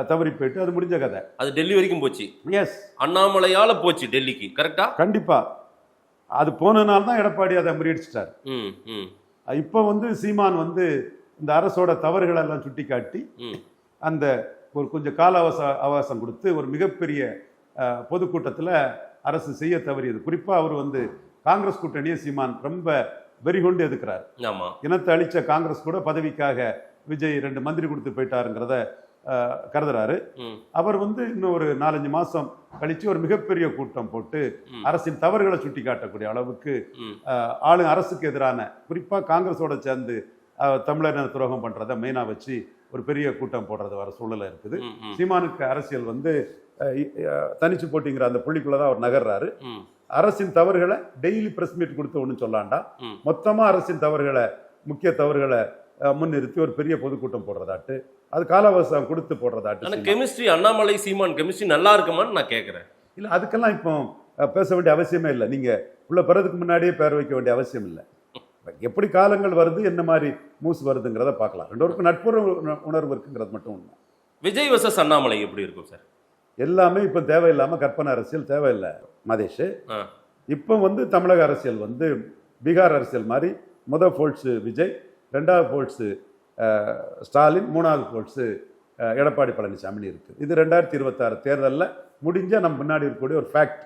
தவறி போயிட்டு அது முடிஞ்ச கதை. அது டெல்லி வரைக்கும் போச்சு. எஸ், அண்ணாமலையால போச்சு டெல்லிக்கு. கரெக்டா? கண்டிப்பா. அது போனதுனால தான் எடப்பாடி அதை முறியடிச்சிட்டார். இப்போ சீமான் இந்த அரசோட தவறுகளை எல்லாம் சுட்டி காட்டி அந்த ஒரு கொஞ்சம் கால அவகாசம் கொடுத்து ஒரு மிகப்பெரிய பொதுக்கூட்டத்தில் அரசு செய்ய தவறியது. குறிப்பாக அவர் காங்கிரஸ் கூட்டணியை சீமான் ரொம்ப வெறிகொண்டு எதுக்குறாரு. இனத்தை அழிச்ச காங்கிரஸ் கூட பதவிக்காக விஜய் 2 மந்திரி கொடுத்து போயிட்டாருங்கிறத கருதுறாரு. அவர் இன்னும் ஒரு 4-5 மாசம் கழிச்சு ஒரு மிகப்பெரிய கூட்டம் போட்டு அரசின் தவறுகளை சுட்டி காட்டக்கூடிய அளவுக்கு அரசுக்கு எதிரான குறிப்பா காங்கிரஸோட சேர்ந்து தமிழர் துரோகம் பண்றதை மெயினா வச்சு ஒரு பெரிய கூட்டம் போடுறது வர சூழ்நிலை இருக்குது. சீமானுக்கு அரசியல் தனிச்சு போட்டிங்கிற அந்த புள்ளிக்குள்ளதான் அவர் நகர்றாரு. அரசின் தவறுகளை டெய்லி பிரஸ் மீட் கொடுத்து ஒண்ணு சொல்லாண்டா, மொத்தமா அரசின் தவறுகளை முக்கிய தவறுகளை முன்னிறுத்தி ஒரு பெரிய பொதுக்கூட்டம் போடுறதாட்டு, அது காலவசம் கொடுத்து போடுறதாட்டு. கெமிஸ்ட்ரி அண்ணாமலை சீமான் கெமிஸ்ட்ரி நல்லா இருக்குமான்னு நான் கேட்கிறேன். இல்ல, அதுக்கெல்லாம் இப்போ பேச வேண்டிய அவசியமே இல்லை. நீங்க உள்ள பெறதுக்கு முன்னாடியே பேர் வைக்க வேண்டிய அவசியம் இல்லை. எப்படி காலங்கள் வருது, என்ன மாதிரி மூஸ் வருதுங்கிறத பார்க்கலாம். 2 பேருக்கும் நட்புறவு உணர்வு இருக்குங்கிறது மட்டும் உண்மை. விஜய் வர்சஸ் அண்ணாமலை எப்படி இருக்கும் சார்? எல்லாமே இப்போ தேவையில்லாம கற்பனை அரசியல் தேவையில்லை மதேஷ். இப்போ தமிழக அரசியல் பீகார் அரசியல் மாதிரி முதல் ஃபோல்ட்ஸு விஜய், 2வது ஃபோல்ட்ஸு ஸ்டாலின், 3வது ஃபோல்ட்ஸு எடப்பாடி பழனிசாமி இருக்கு. இது 2026 தேர்தலில் முடிஞ்ச நம்ம முன்னாடி இருக்கக்கூடிய ஒரு ஃபேக்ட்.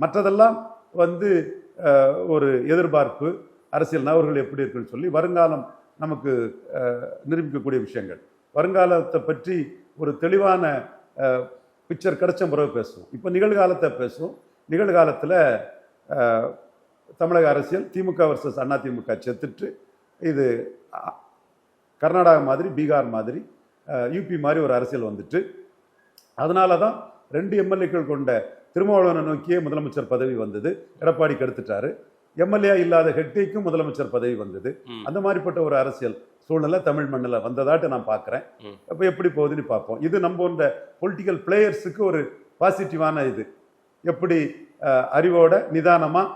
மற்றதெல்லாம் ஒரு எதிர்பார்ப்பு, அரசியல் நகர்கள் எப்படி இருக்குன்னு சொல்லி வருங்காலம் நமக்கு நிரூபிக்கக்கூடிய விஷயங்கள். வருங்காலத்தை பற்றி ஒரு தெளிவான பிக்சர் கிடைச்ச பிறகு பேசுவோம். இப்போ நிகழ்காலத்தை பேசுவோம். நிகழ்காலத்தில் தமிழக அரசியல் திமுக வர்சஸ் அதிமுக செத்துட்டு இது கர்நாடகா மாதிரி, பீகார் மாதிரி, யூபி மாதிரி ஒரு அரசியல் வந்துட்டு, அதனால தான் 2 எம்எல்ஏக்கள் கொண்ட திருமாவளவனை நோக்கியே முதலமைச்சர் பதவி வந்தது. எடப்பாடி கெடுத்துட்டாரு. எம்எல்ஏ இல்லாத ஹெட்டிக்கும் முதலமைச்சர் பதவி வந்தது. அந்த மாதிரிப்பட்ட ஒரு அரசியல் சூழ்நிலை தமிழ் மண்ணில் வந்ததாட்டு நான் பார்க்குறேன். இப்போ எப்படி போகுதுன்னு பார்ப்போம். இது நம்ம இந்த பொலிட்டிக்கல் பிளேயர்ஸுக்கு ஒரு பாசிட்டிவான இது. எப்படி அறிவோட நிதானமாக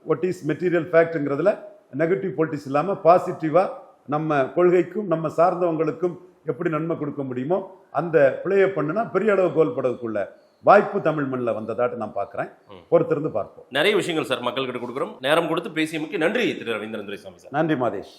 வாட் இஸ் மெட்டீரியல் ஃபேக்ட்ங்கிறதுல நெகட்டிவ் பொலிட்டிக்ஸ் இல்லாமல் பாசிட்டிவாக நம்ம கொள்கைக்கும் நம்ம சார்ந்தவங்களுக்கும் எப்படி நன்மை கொடுக்க முடியுமோ அந்த பிளேயை பண்ணுனா பெரிய அளவு கோல் படத்துக்குள்ள வாய்ப்பு தமிழ் மண்ணில் வந்ததாட்டு நான் பார்க்குறேன். பொறுத்திருந்து பார்ப்போம். நிறைய விஷயங்கள் சார் மக்கள்கிட்ட கொடுக்குறோம். நேரம் கொடுத்து பேசியமைக்கு நன்றி திரு ரவீந்திரன் துரைசாமி சார். நன்றி மாதேஷ்.